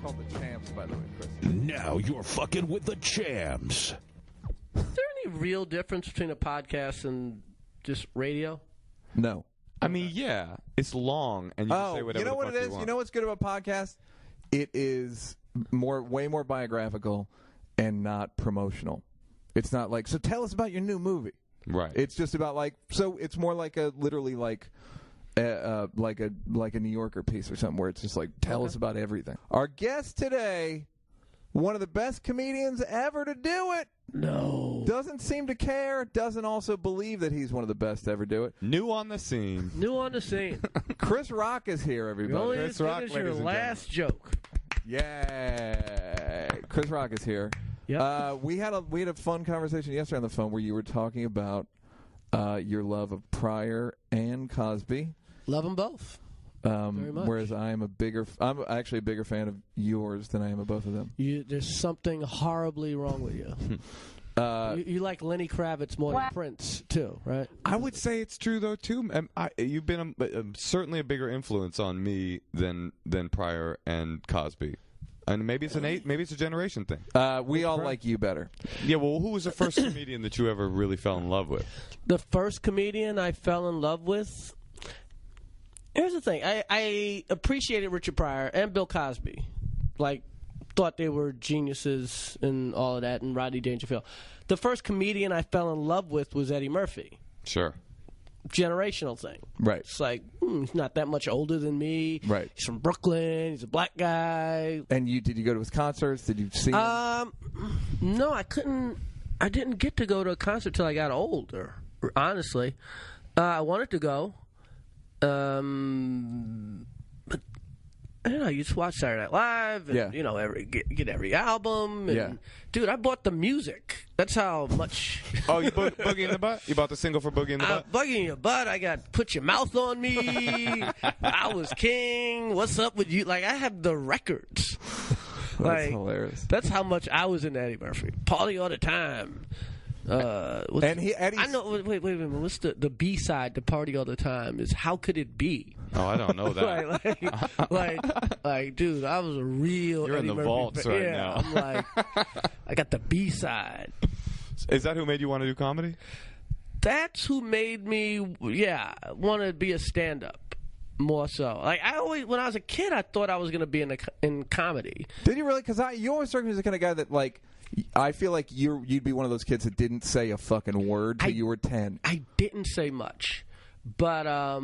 called the Champs, by the way, Chris. Now you're fucking with the Champs. Is there any real difference between a podcast and just radio? No. I mean, yeah, it's long, and you can say whatever you know what the it fuck is? want. You know what's good about podcasts? It is way more biographical and not promotional. It's not like, so tell us about your new movie. Right. It's just about so it's more like literally like a New Yorker piece or something where it's just like, tell us about everything. Our guest today, one of the best comedians ever to do it. No. Doesn't seem to care. Doesn't also believe that he's one of the best to ever do it. New on the scene. New on the scene. Chris Rock is here, everybody. Only Chris as good Rock, as your ladies and last joke. Yay! Chris Rock is here. Yep. We had a fun conversation yesterday on the phone where you were talking about your love of Pryor and Cosby. Love them both. Very much. Whereas I'm actually a bigger fan of yours than I am of both of them. There's something horribly wrong with you. You like Lenny Kravitz more than Prince, too, right? I would say it's true though too. You've been certainly a bigger influence on me than Pryor and Cosby, and maybe it's a generation thing. We all like you better. Yeah. Well, who was the first comedian that you ever really fell in love with? The first comedian I fell in love with. Here's the thing. I appreciated Richard Pryor and Bill Cosby. Thought they were geniuses and all of that, and Rodney Dangerfield. The first comedian I fell in love with was Eddie Murphy. Sure. Generational thing. Right. It's like, he's not that much older than me. Right. He's from Brooklyn. He's a black guy. And did you go to his concerts? Did you see him? No, I couldn't. I didn't get to go to a concert till I got older, honestly. I wanted to go. But you just watch Saturday Night Live, and get every album. And, dude, I bought the music. That's how much. Oh, you bought Boogie in the Butt? You bought the single for Boogie in the Butt? Boogie in your butt. I got Put Your Mouth on Me. I Was King. What's up with you? I have the records. That's hilarious. That's how much I was into Eddie Murphy. Party all the time. Eddie's... I know. Wait a minute. What's the B side to Party All the Time? Is How Could It Be? Oh, I don't know that. Dude, I was a real. You're Eddie in the Murphy vaults fan. right now. I'm like, I got the B side. Is that who made you want to do comedy? That's who made me. Want to be a stand-up. More so. When I was a kid, I thought I was going to be in comedy. Did you really? Because you always struck me as the kind of guy that I feel like you'd be one of those kids that didn't say a fucking word till you were 10. I didn't say much, but I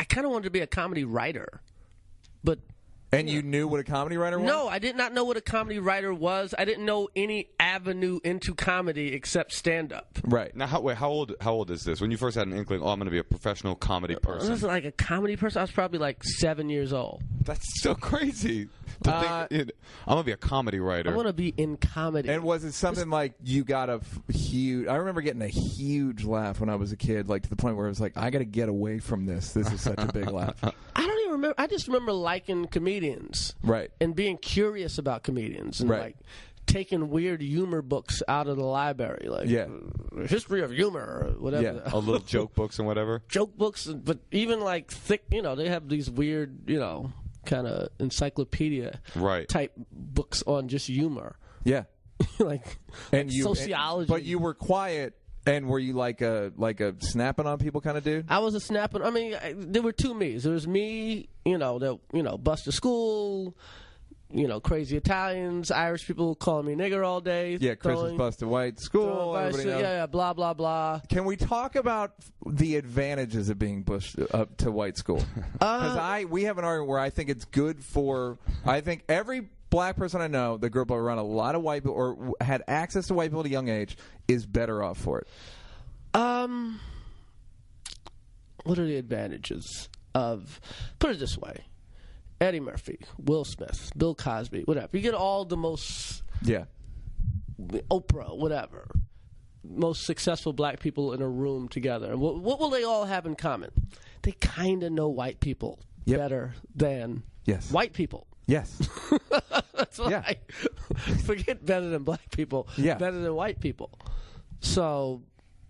kind of wanted to be a comedy writer. But and you knew what a comedy writer was? No, I did not know what a comedy writer was. I didn't know any avenue into comedy except stand-up. Right. Now, how old is this? When you first had an inkling, I'm going to be a professional comedy person. I was like a comedy person. I was probably 7 years old. That's so crazy. I'm going to be a comedy writer. I want to be in comedy. And was it something like you got a huge... I remember getting a huge laugh when I was a kid, to the point where I was like, I got to get away from this. This is such a big laugh. I don't even remember. I just remember liking comedians. Right. And being curious about comedians. And taking weird humor books out of the library. History of humor or whatever. Yeah. A little joke books and whatever. Joke books, but even thick, they have these weird, kind of encyclopedia type books on just humor. Yeah. Sociology. But you were quiet. And were you like a snapping on people kind of dude? I was a snapping. I mean, there were two me's. There was me, that bust a school, crazy Italians, Irish people calling me nigger all day. Yeah, Chris was busted white school. Everybody knows. Yeah, blah blah blah. Can we talk about the advantages of being pushed up to white school? Because we have an argument where I think it's good for. I think every black person I know that grew up around a lot of white people or had access to white people at a young age is better off for it. What are the advantages of? Put it this way. Eddie Murphy, Will Smith, Bill Cosby, whatever. You get all the most... Yeah. Oprah, whatever. Most successful black people in a room together. And what will they all have in common? They kind of know white people better than white people. Yes. That's why forget better than black people. Yeah. Better than white people. So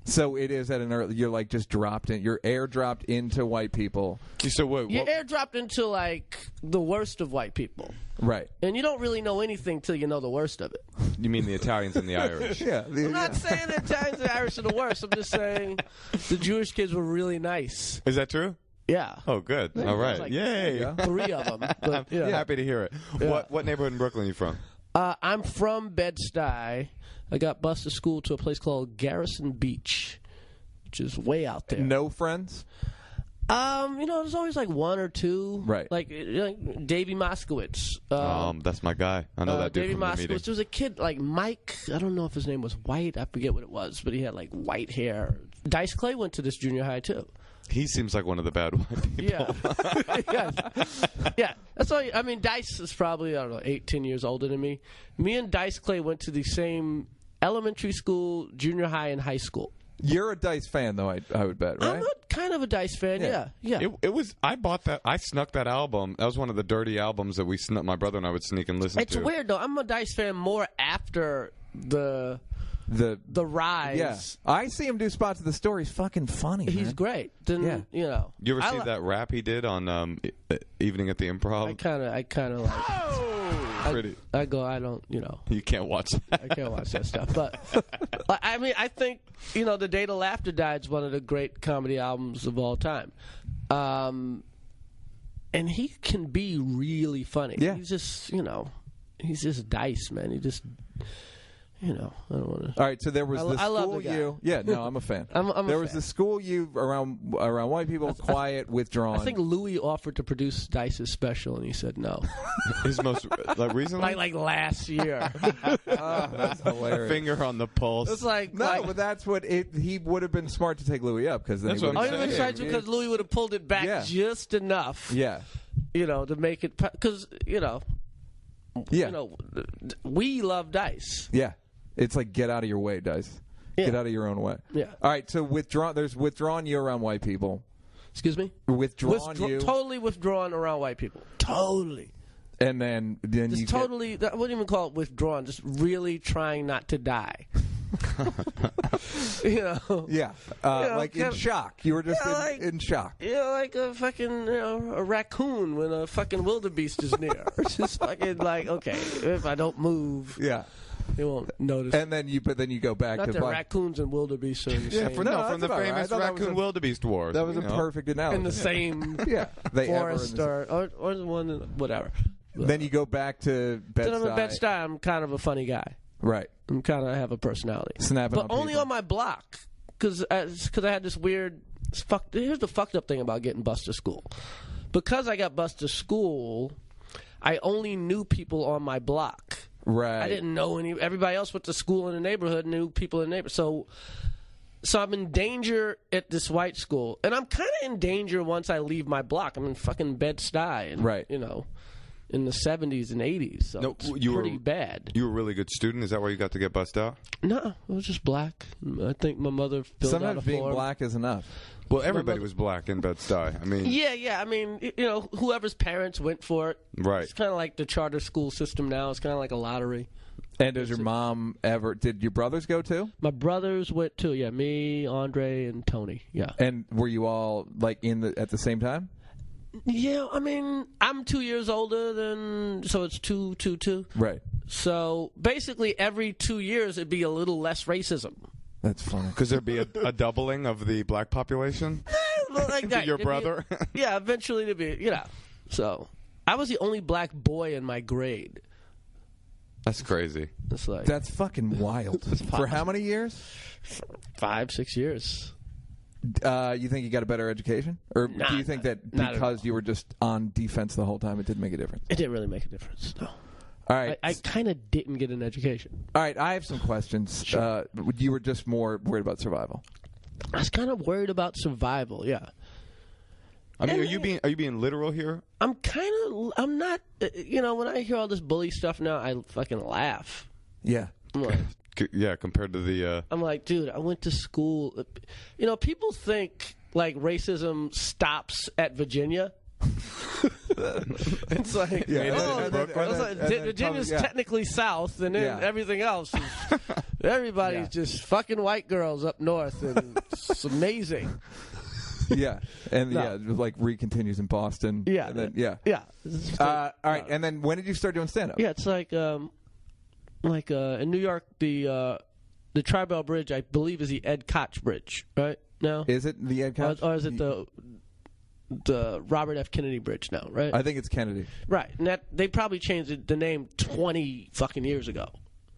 So it is at an early. You're like just dropped in. You're airdropped into white people. So what? You're airdropped into like the worst of white people, Right. and you don't really know anything till you know the worst of it. You mean the Italians and the Irish? Yeah. I'm not saying the Italians and Irish are the worst. I'm just saying the Jewish kids were really nice. Is that true? Yeah. Oh, good. All right. like- Yay. Yeah. 3 of them. But, I'm happy to hear it. Yeah. What neighborhood in Brooklyn are you from? I'm from Bed-Stuy. I got bused to school to a place called Garrison Beach, which is way out there. No friends. There's always like 1 or 2. Right. Like Davey Moskowitz. That's my guy. I know that dude Davey from the Moskowitz. meeting. There was a kid like Mike. I don't know if his name was White. I forget what it was, but he had like white hair. Dice Clay went to this junior high too. He seems like one of the bad white people. Yeah. Yes. Yeah. That's all. I mean, Dice is probably, I don't know, 8-10 years older than me. Me and Dice Clay went to the same elementary school, junior high, and high school. You're a Dice fan, though. I would bet, right? I'm kind of a Dice fan. Yeah. It was. I bought that. I snuck that album. That was one of the dirty albums that we snuck. My brother and I would sneak and listen It's to. weird though. I'm a Dice fan more after the rise. Yeah. I see him do spots at the store. He's fucking funny. He's man. great. Then Yeah. You ever see that rap he did on Evening at the Improv? I kind of like. Pretty. I don't. You can't watch that. I can't watch that stuff. But I mean, I think The Day the Laughter Died is one of the great comedy albums of all time. And he can be really funny. Yeah. He's just he's just Dice, man. He just. I don't want to. All right, so there was the I love school the guy. you. Yeah, no, I'm a fan. I'm a there was fan. the school you around white people, quiet, withdrawn. I think Louis offered to produce Dice's special, and he said no. His most recently. like last year. That's hilarious. Finger on the pulse. It's like but that's what he would have been smart to take Louis up because then That's he what would I'm have saying. because Louis would have pulled it back just enough. Yeah. To make it because Yeah. we love Dice. Yeah. It's like get out of your way, Dice. Yeah. Get out of your own way. Yeah. All right, so there's withdrawn you around white people. Excuse me. Withdrawn you. Totally withdrawn around white people. Totally. And then Just you totally. I wouldn't even call it withdrawn. Just really trying not to die. Yeah. Like in kind of- shock. You were just in shock. Like a fucking a raccoon when a fucking wildebeest is near. It's just fucking like, okay, if I don't move, Yeah. they won't notice. And then you go back Not to that raccoons and wildebeest are in the same, No, from that's the about right. I famous thought that was Raccoon Wildebeest War. That was a perfect analogy. in the same Yeah. They ever in forest the- or the one whatever. Then you go back to Bed-Stuy. Then I'm in Bed-Stuy. I'm kind of a funny guy. Right. I'm kind of have a personality. Snapping but on only people. on my block because I had this weird. Here's the fucked up thing about getting bused to school. Because I got bused to school, I only knew people on my block. Right. I didn't know everybody else went to school in the neighborhood, knew people in the neighborhood. So I'm in danger at this white school, and I'm kind of in danger once I leave my block. I'm in fucking Bed-Stuy, and Right. in the 70s and 80s. So No, it's you pretty were- bad. You were a really good student. Is that why you got to get bussed out? No, it was just black. I think my mother filled out a Sometimes being form. black is enough. Well, everybody was black in Bed-Stuy. I mean, Yeah. I mean, whoever's parents went for it. right. It's kind of like the charter school system now. It's kind of like a lottery. And does your mom ever? Did your brothers go too? My brothers went too. Yeah, me, Andre, and Tony. Yeah. And were you all like at the same time? Yeah, I mean, I'm 2 years older so it's 2, 2, 2. Right. So basically, every 2 years, it'd be a little less racism. That's funny. Because there'd be a doubling of the black population. Like that. Your It'd be- brother? Yeah, eventually it'd be, So I was the only black boy in my grade. That's crazy. It's like That's fucking wild. For how many years? 5, 6 years. You think you got a better education, or Nah, do you think that not at because you were just on defense the whole time, it didn't make a difference? It didn't really make a difference. No. All right. I kind of didn't get an education. All right. I have some questions. Sure. You were just more worried about survival. I was kind of worried about survival. Yeah. I mean, are you being literal here? I'm not. When I hear all this bully stuff now, I fucking laugh. Yeah. I'm like, Yeah, compared to the. I'm like, dude, I went to school. People think like racism stops at Virginia. It's like, Yeah. oh, And then Virginia's comes- yeah. technically south, and then Yeah. everything else is, Everybody's just fucking white girls up north, and it's amazing. Yeah, and like continues in Boston. Yeah, and then, yeah. All right, and then when did you start doing stand-up? Yeah, it's like in New York, the Tri-Bell Bridge, I believe, is the Ed Koch Bridge, right? No, is it the Ed Koch? Or is it the Robert F. Kennedy Bridge now? Right. I think it's Kennedy. Right, and they probably changed the name 20 fucking years ago.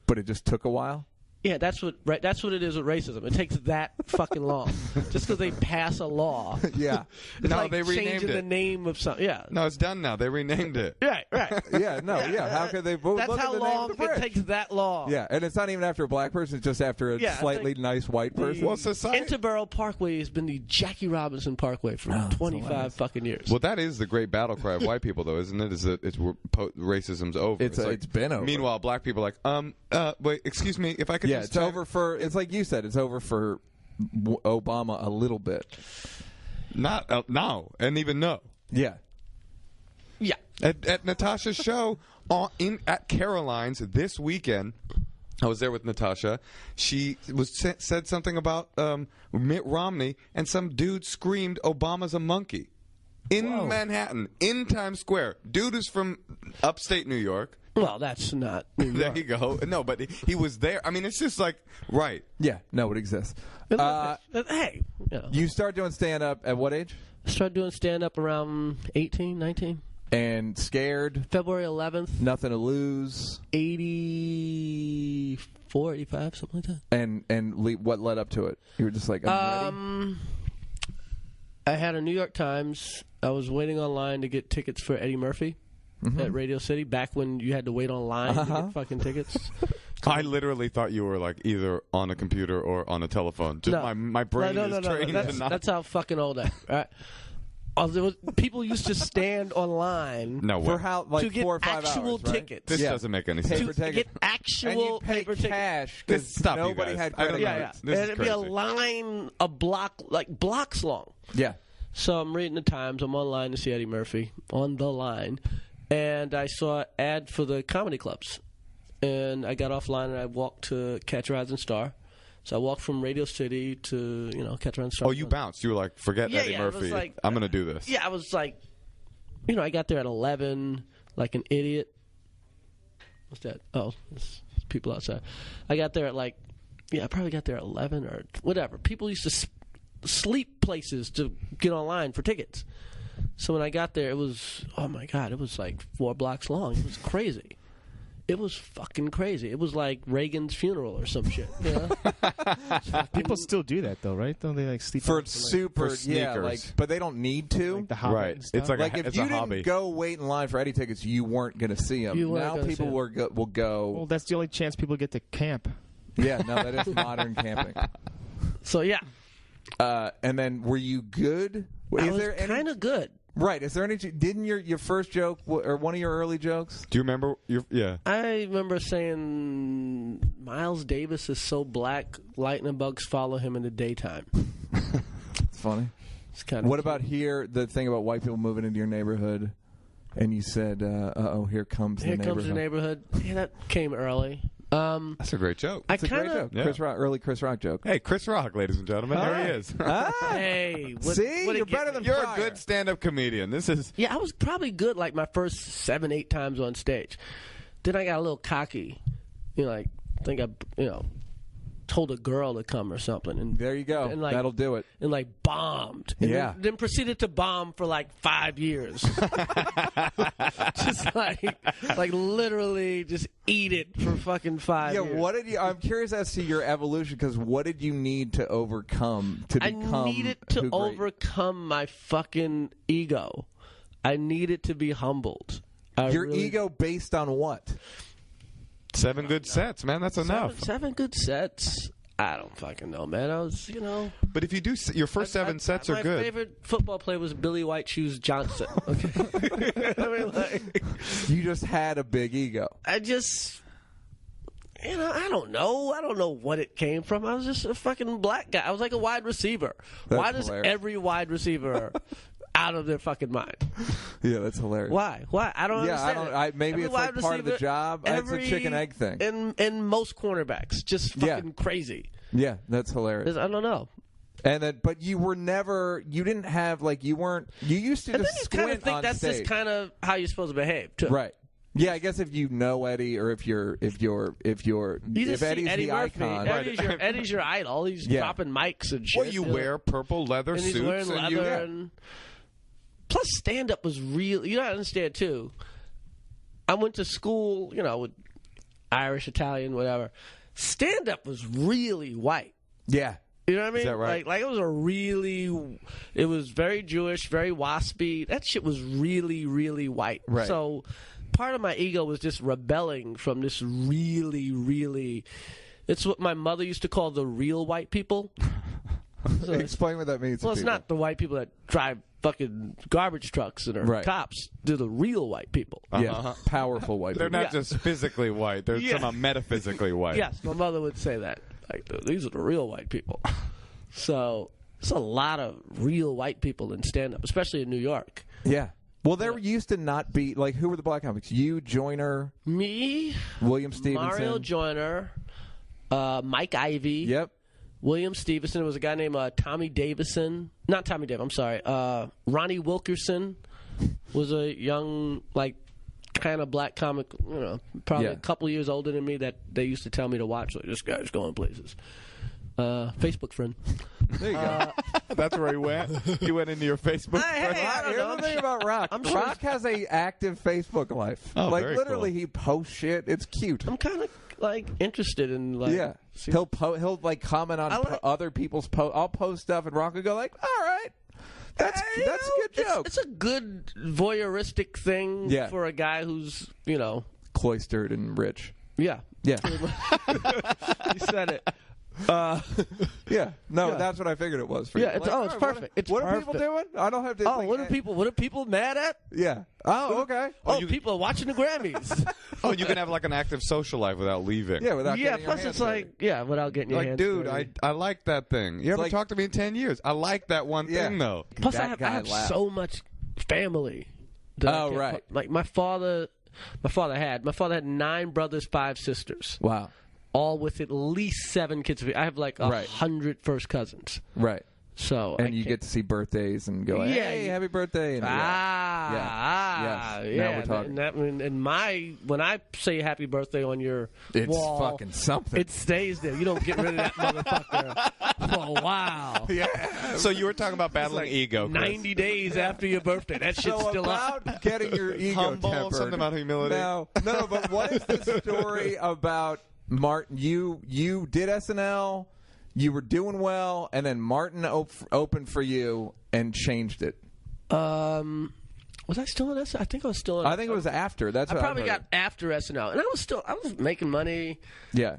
But it just took a while. Yeah, that's what it is with racism. It takes that fucking long. Just because they pass a law. Yeah. It's No, like they renamed changing it. the name of something. Yeah. No, it's done now. They renamed it. Right. Yeah, no, yeah. How could they vote? That's Look at how the name long of the it bridge. takes that long. Yeah, and it's not even after a black person; it's just after a Yeah, slightly it's like nice white person. Well, society. Interborough Parkway has been the Jackie Robinson Parkway for 25 fucking years. Well, that is the great battle cry of white people, though, isn't it? It's racism's over. It's been over. Meanwhile, black people are like, wait, excuse me, if I could. Yeah, just it's over for. It's like you said. It's over for Obama a little bit. Not now, and even no. Yeah. Yeah. At Natasha's show at Caroline's this weekend, I was there with Natasha. She said something about Mitt Romney, and some dude screamed, "Obama's a monkey," in Manhattan, in Times Square. Dude is from upstate New York. Well, that's not New York. There you go. No, but he was there. I mean, it's just like, right. Yeah. No, it exists. Hey. You start doing stand-up at what age? I started doing stand-up around 18, 19. And scared. February 11th. Nothing to lose. 84, 85, something like that. And what led up to it? You were just like, I'm ready? I had a New York Times. I was waiting online to get tickets for Eddie Murphy at Radio City, back when you had to wait online to get fucking tickets. I literally thought you were like either on a computer or on a telephone. Just my brain is trained to not. That's how fucking old I am. Right? People used to stand online for how, like, to get 4 or 5 actual hours, right? tickets. This doesn't make any sense. To get actual and you pay paper cash tickets. because nobody had credit cards. And it'd be a line, a block, like blocks long. Yeah. So I'm reading the Times. I'm online to see Eddie Murphy on the line, and I saw an ad for the comedy clubs. And I got offline and I walked to Catch a Rising Star. So I walked from Radio City to, Catch a Rising Star. Oh, you bounced. You were like, forget Eddie Murphy. I'm going to do this. Yeah, I was like, I got there at 11, like an idiot. What's that? Oh, it's people outside. I got there at I probably got there at 11 or whatever. People used to sleep places to get online for tickets. So when I got there, it was, oh my God, it was like 4 blocks long. It was crazy. It was fucking crazy. It was like Reagan's funeral or some shit. People still do that though, right? Don't they sleep for out super for sneakers. but they don't need to. like the Hobbit Right. and stuff? It's like if it's you a hobby. didn't go wait in line for Eddie tickets, you weren't going to see them. You weren't Now gonna people see 'em. will go. Well, that's the only chance people get to camp. Yeah, no, that is modern camping. So yeah, and then were you good? I Is was there any? kind of good. Right. Is there any? Didn't your first joke or one of your early jokes? Do you remember? Yeah. I remember saying Miles Davis is so black, lightning bugs follow him in the daytime. It's funny. It's kind of What about here? The thing about white people moving into your neighborhood, and you said, "Uh-oh, here comes the Here neighborhood." comes the neighborhood. Yeah, that came early. That's a great joke. I It's a great kind joke. of. Yeah. Chris Rock, early Chris Rock joke. Hey, Chris Rock, ladies and gentlemen. There he is. Hey, what, See, what you're it get better me? than You're Pryor. a good stand-up comedian. This is... Yeah, I was probably good like my first 7-8 times on stage. Then I got a little cocky. I think I told a girl to come or something, and There you go. And, like, That'll do it. and bombed. And Yeah. then proceeded to bomb for 5 years. Just like literally just eat it for fucking 5 years. Yeah, what did you? I'm curious as to your evolution because what did you need to overcome to become? I needed to who great? overcome my fucking ego. I needed to be humbled. Your ego based on what? 7 good sets, man. That's enough. Seven good sets. I don't fucking know, man. I was, But if you do... Your first 7 sets are good. My favorite football player was Billy White Shoes Johnson. Okay. I mean, You just had a big ego. I just... I don't know. I don't know what it came from. I was just a fucking black guy. I was like a wide receiver. That's Why does hilarious. every wide receiver out of their fucking mind. Yeah, that's hilarious. Why? I don't understand. Maybe it's like part of the job. It's a chicken egg thing. And most cornerbacks, just fucking crazy. Yeah, that's hilarious. I don't know. And then, but you were never. You didn't have like you weren't. You used to And just then you squint kind of think on that's stage. just kind of how you're supposed to behave, too. Right. Yeah, I guess if you know Eddie, or if Eddie's Eddie the Murphy. icon, Eddie's your idol. He's dropping mics and shit. Well, you wear purple leather and suits. he's wearing leather. And plus, stand-up was real. You gotta understand, too. I went to school, with Irish, Italian, whatever. Stand-up was really white. Yeah. You know what I mean? Is that right? Like it was very Jewish, very waspy. That shit was really, really white. Right. So part of my ego was just rebelling from this really, really. It's what my mother used to call the real white people. So Explain what that means. well, to it's people. not the white people that drive fucking garbage trucks and are Right. cops. They're the real white people. Yeah, powerful white They're people. not just physically white. They're somehow metaphysically white. Yes, my mother would say that. Like, these are the real white people. So there's a lot of real white people in stand-up, especially in New York. Yeah. Well, there used to not be like who were the black comics? You, Joyner, Me, William Stevenson, Mario Joyner, Mike Ivey. Yep. William Stevenson. There was a guy named Tommy Davison. Not Tommy Davison, I'm sorry. Ronnie Wilkerson was a young, kind of black comic, probably a couple years older than me that they used to tell me to watch. Like, this guy's going places. Facebook friend. There you go. That's where he went. He went into your Facebook. Hey, I don't Here's know. the thing about Rock. I'm sure Rock has a active Facebook life. Oh, very literally, cool. he posts shit. It's cute. I'm kind of interested in Yeah. see- He'll comment on I like- other people's posts. I'll post stuff, and Rock will go like, "All right, that's a good joke." It's a good voyeuristic thing Yeah. for a guy who's Cloistered and rich. yeah. Yeah. He said it. Yeah. No, Yeah. that's what I figured it was for Yeah, you. it's- Like, oh, it's all right, perfect. It's what are people perfect. doing? I don't have to. Oh, what are people mad at? Yeah. Oh, okay. People are watching the Grammys. Oh, you can have like an active social life without leaving. Yeah, without yeah, getting your plus hands it's like without getting your Like, hands dude, dirty. I like that thing. You haven't like- talked to me in 10 years. I like that one Yeah. thing, though. Plus, That I guy have laughed. so much family. that I Oh, can't right. Like my father had 9 brothers, 5 sisters, Wow. all with at least 7 kids. I have like 100 first cousins. Right. So And you get to see birthdays and go, Yeah, "Hey, you- happy birthday!" And Yes. Now we're talking. When I say happy birthday on your It's wall, fucking something. it stays there. You don't get rid of that motherfucker for a while. So you were talking about battling ego, Chris. 90 days after your birthday, that shit's So still up. about getting your ego Humble, tempered. something about humility. No, but what is the story about Martin? You did SNL, you were doing well, and then Martin opened for you and changed it. Was I still in SNL? I think I was still in I think it was after. That's I what probably I've got heard. after SNL. And I was making money. Yeah.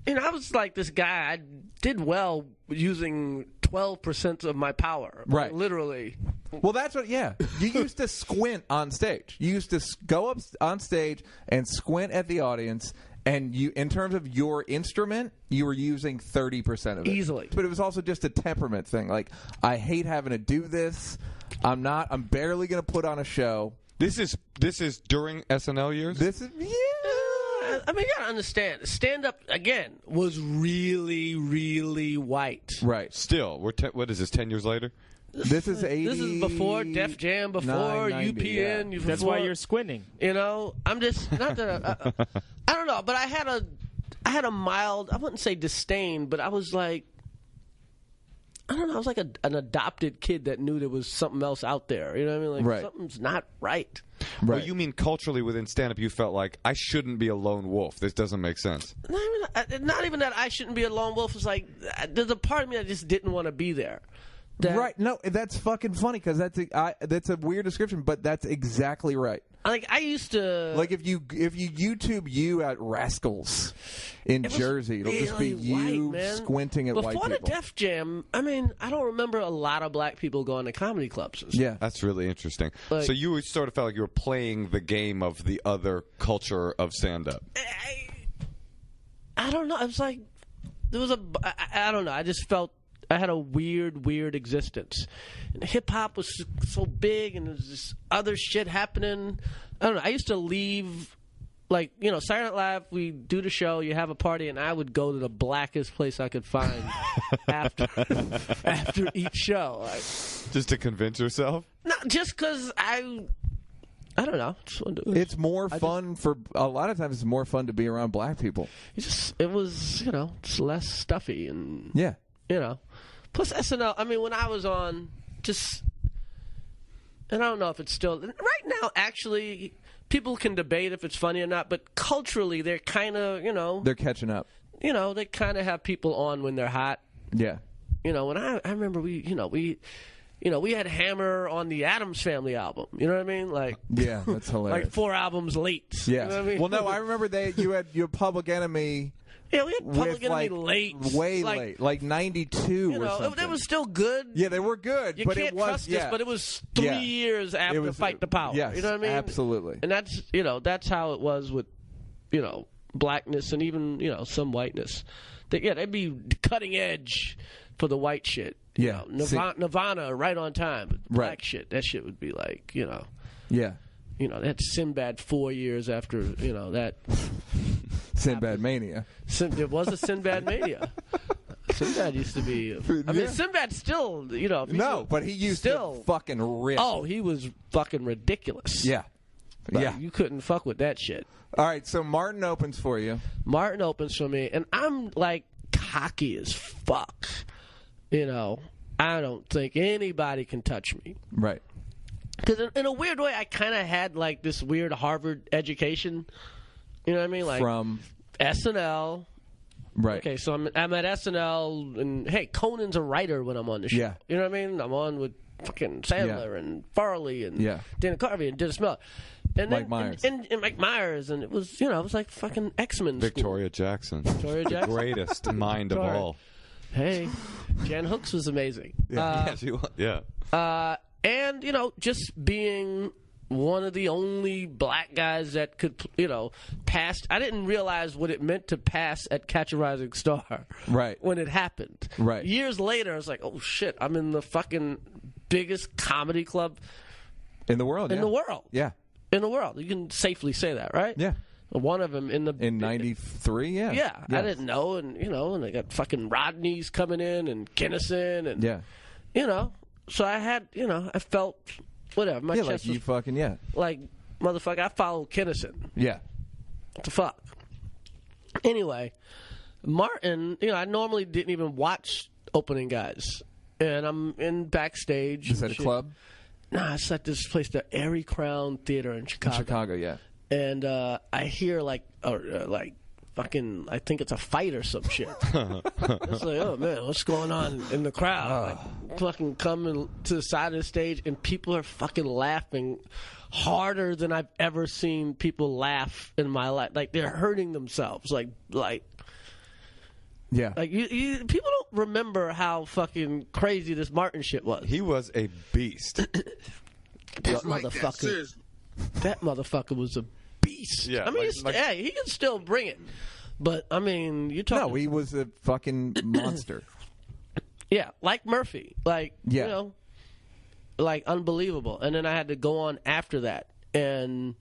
I was like this guy. I did well using 12% of my power. Right. Literally. Well, that's what. Yeah, you used to squint on stage. You used to go up on stage and squint at the audience. And you, in terms of your instrument, you were using 30% of it Easily. But it was also just a temperament thing. Like, I hate having to do this. I'm barely going to put on a show. This is during SNL years? This is I mean, you gotta understand. Stand-up, again, was really, really white. right. Still, what is this, 10 years later? This is 80. This is before Def Jam, before 90, UPN. yeah. That's why you're squinting. I'm just not that. I don't know, but I had a mild. I wouldn't say disdain, but I was like, I don't know. I was like an adopted kid that knew there was something else out there. You know what I mean? Like Right. something's not right. Right. Well, you mean culturally within stand-up, you felt like, I shouldn't be a lone wolf. This doesn't make sense. Not even that I shouldn't be a lone wolf. It's like there's a part of me that just didn't want to be there. Right. No, that's fucking funny because that's a weird description, but that's exactly right. Like I used to. Like if you YouTube you at Rascals in It was Jersey, it'll just be really you white, man. squinting at white Before people. the Def Jam, I mean, I don't remember a lot of black people going to comedy clubs. And stuff. Yeah. That's really interesting. Like- So you sort of felt like you were playing the game of the other culture of stand-up. I don't know. It was like there was I don't know. I just felt I had a weird existence. And hip hop was so big, and there's this other shit happening. I don't know. I used to leave, like, you know, Saturday Night Live, we do the show, you have a party, and I would go to the blackest place I could find after each show. Like, Just to convince yourself? not just because I don't know. It's more fun for a lot of times. It's more fun to be around black people. It was, you know, just less stuffy and Yeah. you know. Plus SNL. I mean, when I was on, and I don't know if it's still right now. Actually, people can debate if it's funny or not, but culturally, they're kind of, you know, They're catching up. you know, they kind of have people on when they're hot. Yeah. You know, when I remember we had Hammer on the Addams Family album. You know what I mean? Like, Yeah, that's hilarious. like 4 albums late. Yeah. You know what I mean? Well, no, I remember you had Public Enemy. Yeah, we had Public with, Enemy like, late. Way like, late. Like 92 You or know, something. it was still good. Yeah, they were good. You but can't it was, trust this, but it was 3 Yeah. years after Fight the Power. Yes, You know what I mean? absolutely. And that's, you know, that's how it was with, you know, blackness and even, you know, some whiteness. They'd be cutting edge for the white shit. You Yeah. know, Nirvana right on time. But black Right. shit, that shit would be like, you know. Yeah. You know, that's Sinbad 4 years after, you know, that. Sinbad Mania. There was a Sinbad mania. Sinbad used to be. I mean, Yeah. Sinbad still, you know. No, but he used still, to fucking rip. Oh, he was fucking ridiculous. Yeah. Like, Yeah. You couldn't fuck with that shit. All right, so Martin opens for you. Martin opens for me, and I'm like cocky as fuck. You know, I don't think anybody can touch me. Right. Because in a weird way, I kind of had like this weird Harvard education. You know what I mean? Like From SNL. right. Okay, so I'm at SNL, and hey, Conan's a writer when I'm on the show. Yeah. You know what I mean? I'm on with fucking Sandler and Farley and Yeah. Dana Carvey and Dennis Miller. And Mike then, Myers. And Mike Myers, and it was, you know, it was like fucking X-Men school. Victoria Jackson. Victoria Jackson. The greatest mind of Victoria. all. Hey, Jan Hooks was amazing. Yeah, she was. Yeah. And, you know, just being one of the only black guys that could, you know, pass. I didn't realize what it meant to pass at Catch a Rising Star. Right. When it happened. Right. Years later, I was like, oh, shit, I'm in the fucking biggest comedy club In the world. in yeah. the world. Yeah. In the world. You can safely say that, right? Yeah. One of them in the... In 93, yeah. Yeah, I didn't know, and, you know, and they got fucking Rodney's coming in, and Kinison, and... Yeah. You know, so I had, you know, I felt... Whatever, my Yeah, chest like you was fucking, yeah. like, motherfucker, I followed Kinison. Yeah. What the fuck? Anyway, Martin, you know, I normally didn't even watch opening guys. And I'm in backstage. Is that and a shit. club? Nah, it's at this place, the Airy Crown Theater in Chicago. Chicago, yeah. And I hear, like fucking, I think it's a fight or some shit. It's like, oh man, what's going on in the crowd? Like, fucking coming to the side of the stage, and people are fucking laughing harder than I've ever seen people laugh in my life. Like they're hurting themselves. Like Yeah. you people don't remember how fucking crazy this Martin shit was. He was a beast. That motherfucker. That motherfucker was a beast. Yeah, I mean, like- he can still bring it. But, I mean, you're talking... No, he was a fucking monster. Yeah, like Murphy. Like, Yeah. you know, like, unbelievable. And then I had to go on after that. And,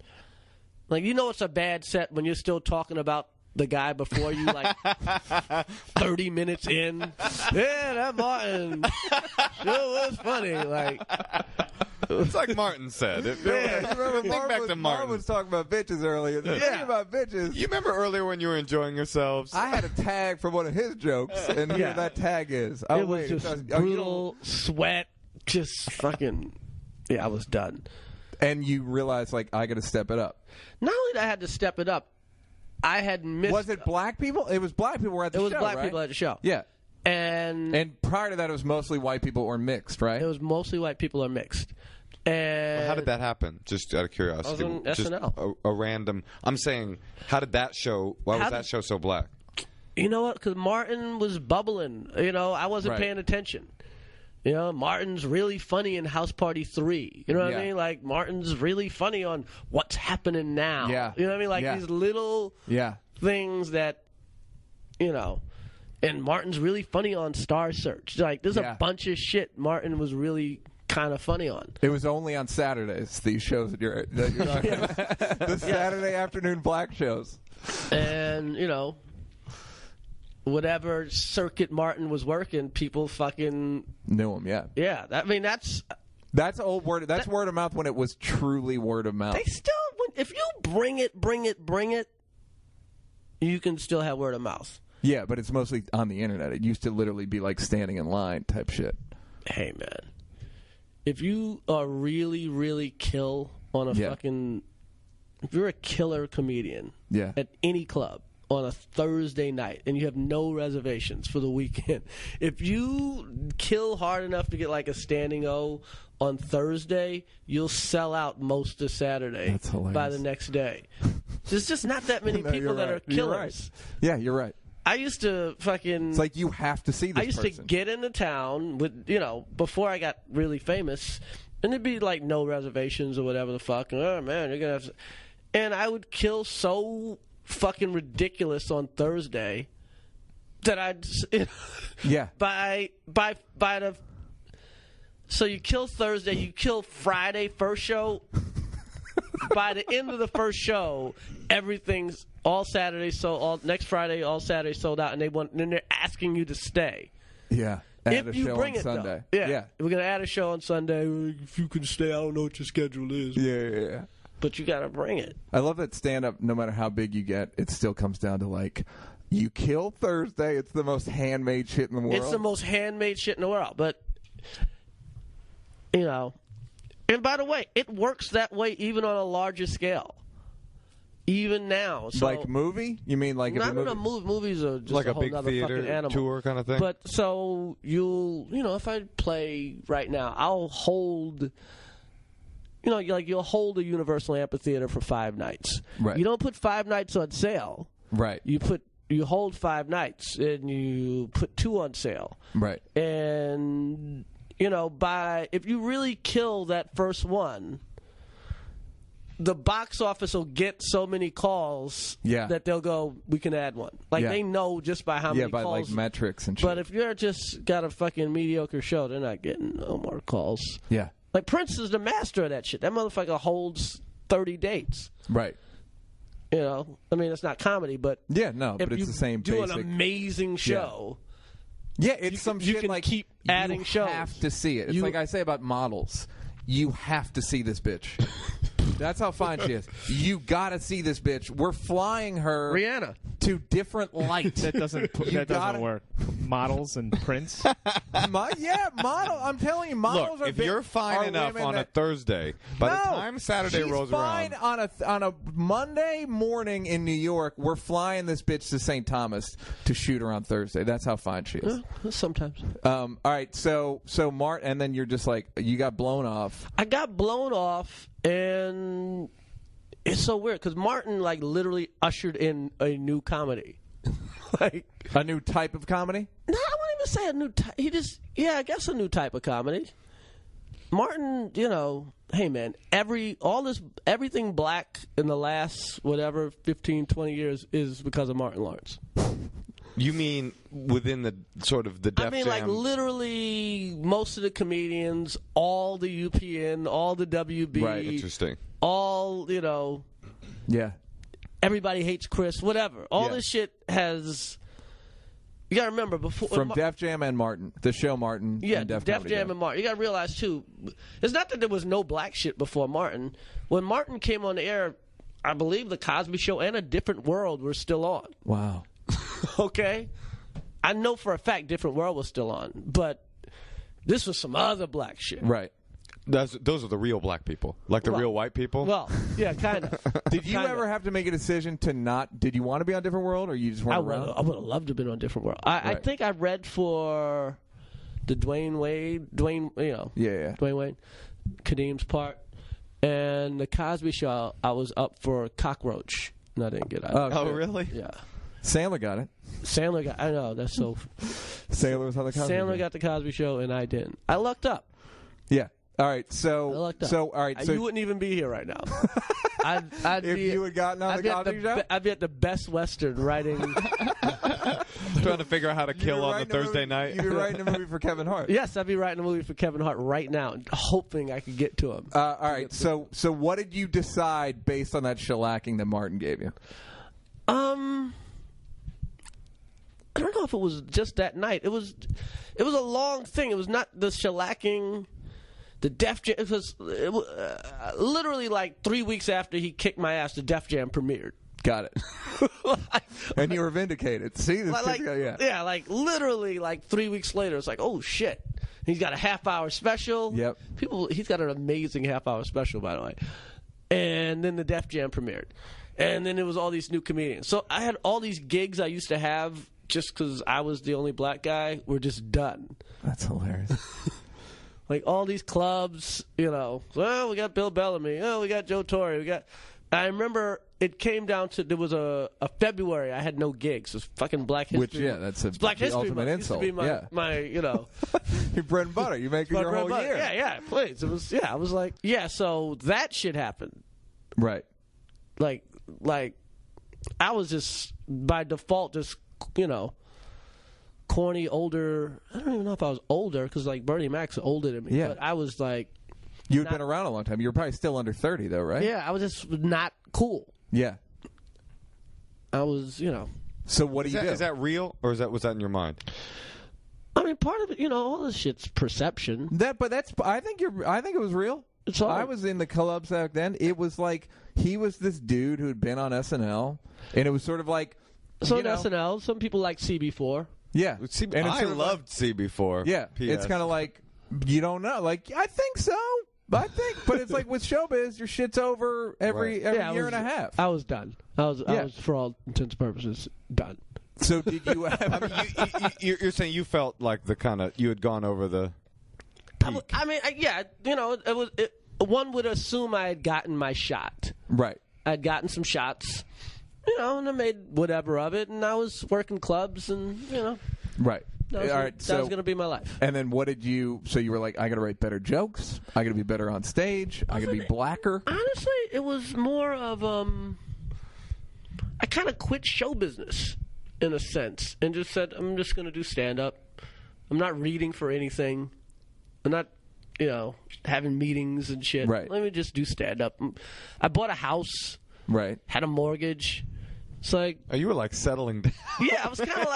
like, you know it's a bad set when you're still talking about the guy before you, like, 30 minutes in. Yeah, that Martin sure was funny. Like... It's like Martin said. Think back to Martin Martin. was talking about bitches earlier. Thinking about bitches. You remember earlier when you were enjoying yourselves? I had a tag from one of his jokes, and here that tag is. Oh, it was wait. just brutal, sweat, just fucking... Yeah, I was done. And you realize, like, I got to step it up. Not only did I had to step it up, I had missed... Was it black people? It was black people were at the show, It was black right? people at the show. Yeah. And prior to that, it was mostly white people or mixed, right? it was mostly white people or mixed. And How did that happen? Just out of curiosity. I was on Just SNL. a random. I'm saying, how did that show? Why was that show so black? You know what? Because Martin was bubbling. You know, I wasn't Right. paying attention. You know, Martin's really funny in House Party 3. You know what I Yeah. mean? Like, Martin's really funny on What's Happening Now. Yeah. You know what I mean? Like, Yeah. these little Yeah. things that, you know. And Martin's really funny on Star Search. Like, there's Yeah. a bunch of shit Martin was really kind of funny on. It was only on Saturdays, these shows that you're talking about. The Saturday afternoon black shows. And, you know, whatever circuit Martin was working, people fucking... Knew him, yeah. Yeah, I mean, that's old word. That's word of mouth when it was truly word of mouth. They still... If you bring it, you can still have word of mouth. Yeah, but it's mostly on the internet. It used to literally be like standing in line type shit. Hey, man. If you are really, really kill on a fucking... If you're a killer comedian at any club on a Thursday night and you have no reservations for the weekend, if you kill hard enough to get like a standing O on Thursday, you'll sell out most of Saturday by the next day. There's just not that many people that are killers. You're right. Yeah, you're right. I used to fucking... It's like you have to see this I used person. to get into town with, you know, before I got really famous, and it'd be like no reservations or whatever the fuck. Oh, man, you're going to have to... And I would kill so fucking ridiculous on Thursday that I'd... Yeah. By the... So you kill Thursday, you kill Friday, first show. By the end of the first show, everything's all Saturday sold. Next Friday, all Saturday sold out, and they're asking you to stay. Yeah. Add If a you show bring on it, Sunday. though. Yeah. We're gonna add a show on Sunday. If you can stay, I don't know what your schedule is. Yeah. But you gotta bring it. I love that stand-up, no matter how big you get, it still comes down to, like, you kill Thursday, it's the most handmade shit in the world. It's the most handmade shit in the world. But, you know, and by the way, it works that way even on a larger scale. Even now. So, like movie? You mean like... Not in a movie. Movies are just like a a whole big nother fucking theater animal. tour kind of thing? But so if I play right now, I'll hold... You know, you'll hold a Universal Amphitheater for 5 nights. Right. You don't put 5 nights on sale. Right. You hold 5 nights and you put 2 on sale. Right. And you know, if you really kill that first one, the box office will get so many calls that they'll go, we can add one. Like they know just by how many calls. Yeah, by like metrics and shit. But if you're just got a fucking mediocre show, they're not getting no more calls. Yeah. Like, Prince is the master of that shit. That motherfucker holds 30 dates. Right. You know? I mean, it's not comedy, but... Yeah, no, but it's the same do basic... an amazing show... Yeah, it's some you shit can like... keep adding shows. You have to see it. It's like I say about models. You have to see this bitch. That's how fine she is. You gotta see this bitch. We're flying her... Rihanna. ...to different lights. That doesn't work. Models and Prince. Model. I'm telling you, models Look, are if you're fine enough on a Thursday, by the time Saturday rolls around... she's fine on a Monday morning in New York. We're flying this bitch to St. Thomas to shoot her on Thursday. That's how fine she is. Sometimes. All right, so Mart, and then you're just like, you got blown off. I got blown off, and it's so weird because Martin like literally ushered in a new comedy, like a new type of comedy. No, I wouldn't even say a new type. I guess a new type of comedy. Martin, you know, hey man, everything black in the last 15, 20 years is because of Martin Lawrence. You mean within the sort of the Def Jam? Like literally most of the comedians, all the UPN, all the WB. Right, interesting. All, you know. Yeah. Everybody Hates Chris, whatever. All this shit has... You got to remember before... From Def Jam and Martin. The show Martin and Def Jam and Martin. You got to realize, too, it's not that there was no black shit before Martin. When Martin came on the air, I believe The Cosby Show and A Different World were still on. Wow. Okay? I know for a fact Different World was still on, but this was some other black shit. Right. Those are the real black people, like the real white people. Well, yeah, kind of. Did you ever have to make a decision to not? Did you want to be on Different World, or you just weren't around? I would have loved to have been on Different World. I think I read for the Dwayne Wade, Dwayne Wade, Kadeem's part, and the Cosby Show. I was up for Cockroach, and I didn't get out. Oh, really? Yeah. Sandler got it. I know that's so. Sandler was on the Cosby Show. Sandler got the Cosby Show, and I didn't. I lucked up. Yeah. All right, I so lucked up. all right, so you wouldn't even be here right now. I'd if be, you had gotten on the comedy show, I'd be at the Best Western writing. Trying to figure out how to kill on the Thursday night. You'd be writing a movie for Kevin Hart. Yes, I'd be writing a movie for Kevin Hart right now, hoping I could get to him. All right, so what did you decide based on that shellacking that Martin gave you? I don't know if it was just that night. It was a long thing. It was not the shellacking, the Def Jam. It was literally like 3 weeks after he kicked my ass, the Def Jam premiered. Got it. And you were vindicated. See, this yeah, like literally like 3 weeks later, it's like, oh shit, he's got a half-hour special. Yep. He's got an amazing half-hour special, by the way. And then the Def Jam premiered, and then there was all these new comedians. So I had all these gigs I used to have just because I was the only black guy were just done. That's hilarious. Like all these clubs, well, we got Bill Bellamy. Oh, we got Joe Torre. I remember it came down to there was a February I had no gigs. It was fucking Black History. Which that's it's Black History ultimate Month. insult. Used to be my Your bread and butter. You make it your whole year. Yeah, please. It was I was like, so that shit happened. Right. Like I was just by default just corny, older. I don't even know if I was older because like Bernie Mac's older than me. Yeah. But I was like. You had been around a long time. You were probably still under 30, though, right? Yeah, I was just not cool. Yeah. I was, So what do you do? Is that real, or was that in your mind? I mean, part of it, all this shit's perception. I think it was real. It's all. I was in the clubs back then. It was like he was this dude who'd been on SNL, and it was sort of like. So on SNL, some people like CB4. Yeah, and I loved CB4. Yeah, PS. It's kind of like you don't know. Like I think so. But it's like with showbiz, your shit's over every year and a half. I was done. I was for all intents and purposes done. So did you? You're saying you felt like you had gone over the peak. It was. One would assume I had gotten my shot. Right. I'd gotten some shots, and I made whatever of it, and I was working clubs, and Right. That was going to be my life. And then what did you? So you were like, I got to write better jokes. I got to be better on stage. I got to be blacker. Honestly, it was more of I kind of quit show business in a sense and just said I'm just going to do stand up. I'm not reading for anything. I'm not having meetings and shit. Right. Let me just do stand up. I bought a house. Right. Had a mortgage. It's like you were like settling down. Yeah, I was kind of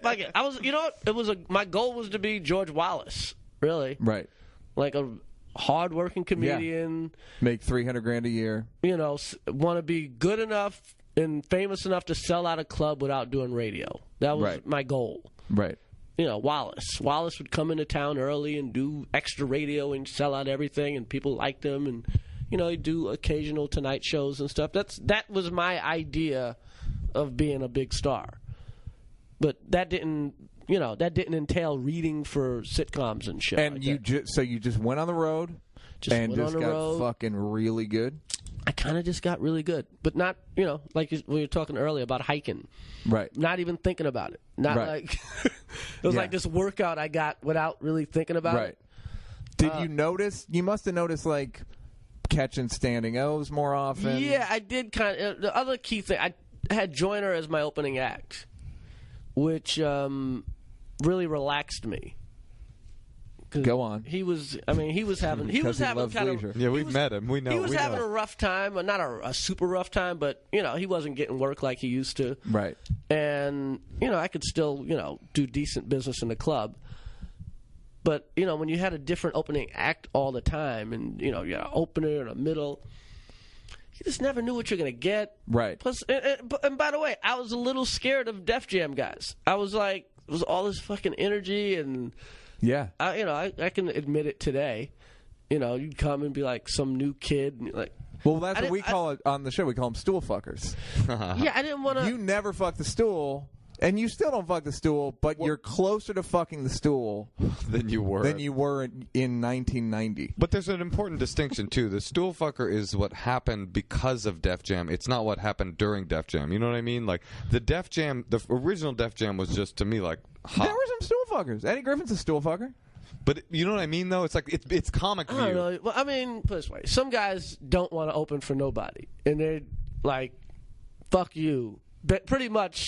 like I was. It was my goal was to be George Wallace, really. Right. Like a hard-working comedian. Yeah. Make $300,000 a year. Want to be good enough and famous enough to sell out a club without doing radio. That was my goal. Right. Wallace. Wallace would come into town early and do extra radio and sell out everything, and people liked him, and he'd do occasional Tonight shows and stuff. That was my idea of being a big star, but that didn't entail reading for sitcoms and shit. And like you just went on the road, and got fucking really good. I kind of just got really good, but not like we were talking earlier about hiking. Right. Not even thinking about it. Not like it was like this workout I got without really thinking about it. Did you notice? You must have noticed like catching standing O's more often. Yeah, I did kind of. The other key thing I had Joyner as my opening act, which really relaxed me. Go on. He was having kind of. Yeah, we've met him. We know. He was having a rough time, not a super rough time, but he wasn't getting work like he used to. Right. And I could still do decent business in the club. But when you had a different opening act all the time, and you had an opener and a middle. You just never knew what you're going to get. Right. Plus, and by the way, I was a little scared of Def Jam guys. I was like, it was all this fucking energy, and yeah, I can admit it today. You'd come and be like some new kid, and like, well, that's what we call it on the show. We call them stool fuckers. Yeah, I didn't want to. You never fuck the stool. And you still don't fuck the stool, but you're closer to fucking the stool than you were in 1990. But there's an important distinction too. The stool fucker is what happened because of Def Jam. It's not what happened during Def Jam. You know what I mean? Like the Def Jam, the original Def Jam was just to me like hot. There were some stool fuckers. Eddie Griffin's a stool fucker. But you know what I mean, though? It's like it's comic I view. don't know. Well, I mean, put it this way: some guys don't want to open for nobody, and they're like, "Fuck you." But pretty much,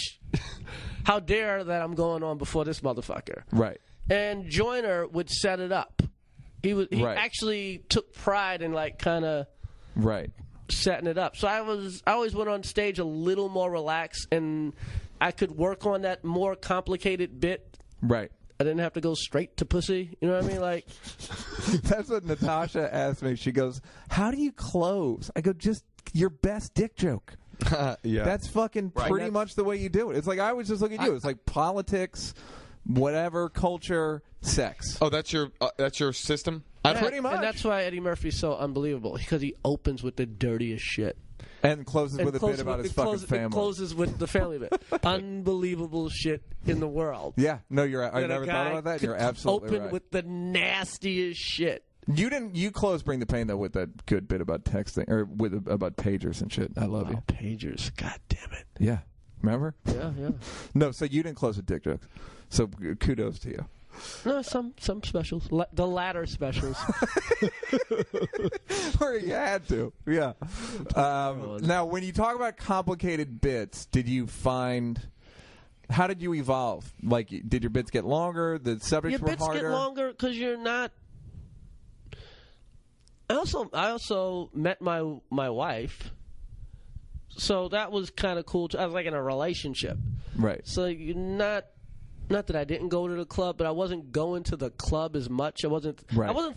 how dare that I'm going on before this motherfucker? Right. And Joyner would set it up. He Right. actually took pride in like kind of Right. setting it up. So I always went on stage a little more relaxed, and I could work on that more complicated bit. Right. I didn't have to go straight to pussy. You know what I mean? Like, That's what Natasha asked me. She goes, "How do you close?" I go, "Just your best dick joke." Yeah. That's fucking pretty much the way you do it. It's like I was just looking at you. It's like politics, whatever, culture, sex. Oh, that's your system? Pretty much. and that's why Eddie Murphy's so unbelievable, because he opens with the dirtiest shit. And closes with a bit about his fucking It family. closes with the family bit. Unbelievable shit in the world. Yeah, no, you're. I That a never thought guy about that. could You're absolutely open right. with the nastiest shit. You closed Bring the Pain though with that good bit about texting or about pagers and shit. I love you. Pagers. God damn it. Yeah, remember? Yeah, yeah. No, so you didn't close with dick jokes. So kudos to you. No, some specials. The latter specials. Or you had to. Yeah. Now, when you talk about complicated bits, did you find? How did you evolve? Like, did your bits get longer? The subjects Your were bits harder. get longer because you're not. I also met my wife, so that was kind of cool. I was like in a relationship, Right. so you're not that I didn't go to the club, but I wasn't going to the club as much. I wasn't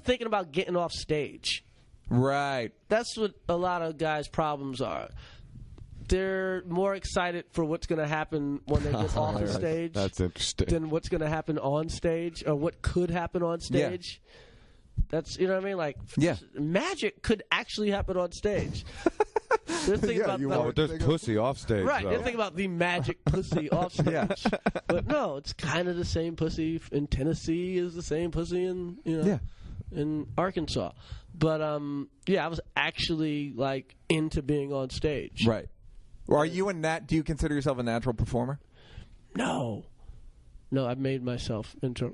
thinking about getting off stage. Right. That's what a lot of guys' problems are. They're more excited for what's going to happen when they get off the stage. That's interesting. Than what's going to happen on stage, or what could happen on stage. That's, you know what I mean? Like, magic could actually happen on stage. They're thinking about there's pussy off stage. right. Though. They're thinking about the magic pussy off stage. Yeah. But no, it's kind of the same pussy in Tennessee is the same pussy in in Arkansas. But I was actually like into being on stage. Right. Well, are you do you consider yourself a natural performer? No, I've made myself into.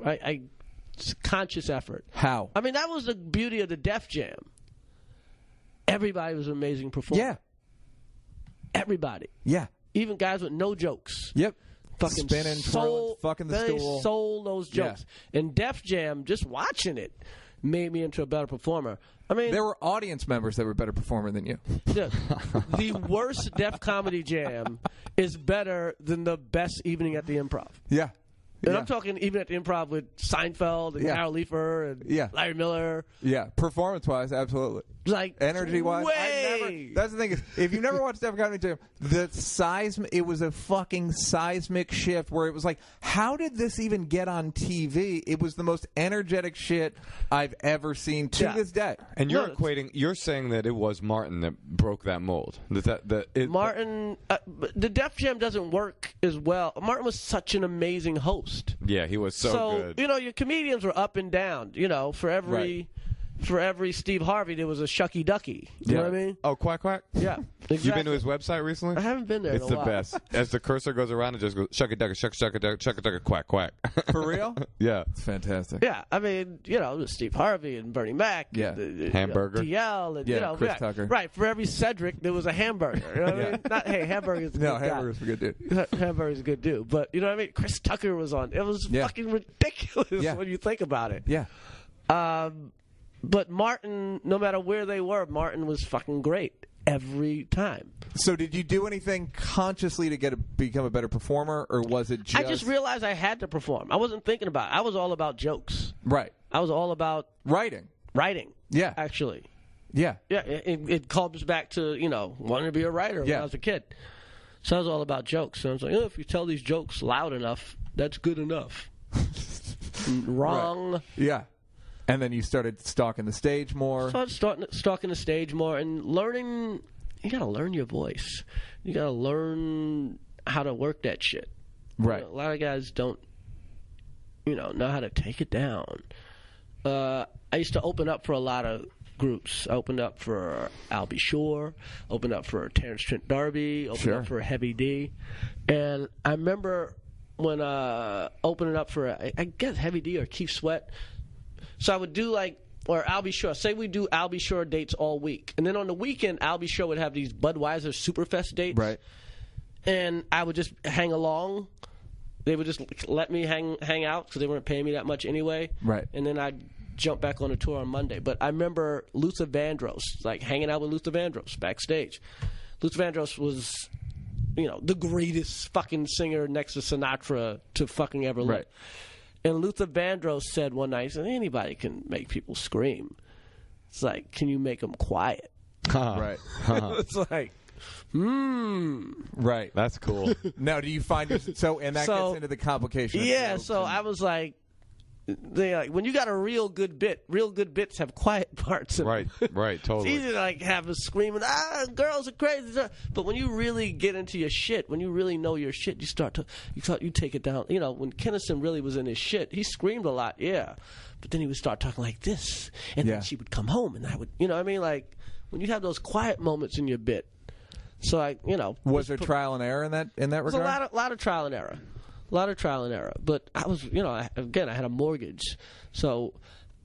It's conscious effort. How? I mean, that was the beauty of the Def Jam. Everybody was an amazing performer. Yeah. Everybody. Yeah. Even guys with no jokes. Yep. Fucking Spinning, twirling, fucking the they stool. sold those jokes. And Def Jam, just watching it, made me into a better performer. I mean, There were audience members that were better performer than you. the worst Def Comedy Jam is better than the best evening at the Improv. Yeah. And I'm talking even at the Improv with Seinfeld and Carol Leifer and Larry Miller. Yeah, performance-wise, absolutely. Like, energy-wise, way. that's the thing is, if you never watched Def Comedy Jam, it was a fucking seismic shift where it was like, how did this even get on TV? It was the most energetic shit I've ever seen to this day. And you're saying that it was Martin that broke that mold. Martin, the Def Jam doesn't work as well. Martin was such an amazing host. Yeah, he was so good. Your comedians were up and down. For every Steve Harvey, there was a Shucky Ducky. You know what I mean? Oh, quack quack. Yeah, exactly. You've been to his website recently? I haven't been there. It's in a the while. best. As the cursor goes around, it just goes shucky ducky, shucky ducky, quack quack. For real? Yeah, it's fantastic. Yeah, I mean, Steve Harvey and Bernie Mac. Yeah, hamburger. DL and Chris Tucker. Right, for every Cedric, there was a hamburger. You know what I mean? Not hamburger's a good guy. hamburger's a good dude. Hamburger's a good dude, but you know what I mean. Chris Tucker was on. It was fucking ridiculous when you think about it. Yeah. But Martin, no matter where they were, Martin was fucking great every time. So did you do anything consciously to become a better performer, or was it just... I just realized I had to perform. I wasn't thinking about it. I was all about jokes. Right. I was all about... Writing. Yeah. Actually. Yeah. Yeah, it comes back to, wanting to be a writer when I was a kid. So I was all about jokes. So I was like, if you tell these jokes loud enough, that's good enough. Wrong. Right. Yeah. And then you started stalking the stage more. Stalking the stage more and learning. You got to learn your voice. You got to learn how to work that shit. Right. A lot of guys don't, know how to take it down. I used to open up for a lot of groups. I opened up for Albie Shore, opened up for Terrence Trent D'Arby, opened up for Heavy D. And I remember when opening up for, I guess, Heavy D or Keith Sweat, So I would do or I'll Be Sure. Say we do I'll Be Sure dates all week. And then on the weekend, I'll Be Sure would have these Budweiser Superfest dates. Right. And I would just hang along. They would just let me hang out because they weren't paying me that much anyway. Right. And then I'd jump back on a tour on Monday. But I remember Luther Vandross, hanging out with Luther Vandross backstage. Luther Vandross was, the greatest fucking singer next to Sinatra to fucking ever live. Right. And Luther Vandross said one night, he said, anybody can make people scream. It's like, can you make them quiet? Right. It's like, Right. That's cool. Now, do you find and that gets into the complication? Yeah, so I was like, when you got a real good bits have quiet parts. Right, totally. It's easy to have a screaming, girls are crazy. But when you really get into your shit, when you really know your shit, you take it down. When Kinison really was in his shit, he screamed a lot, yeah. But then he would start talking like this, and then she would come home, and I would, when you have those quiet moments in your bit. So was there trial and error in that regard? A lot of trial and error. A lot of trial and error, but I was, I had a mortgage, so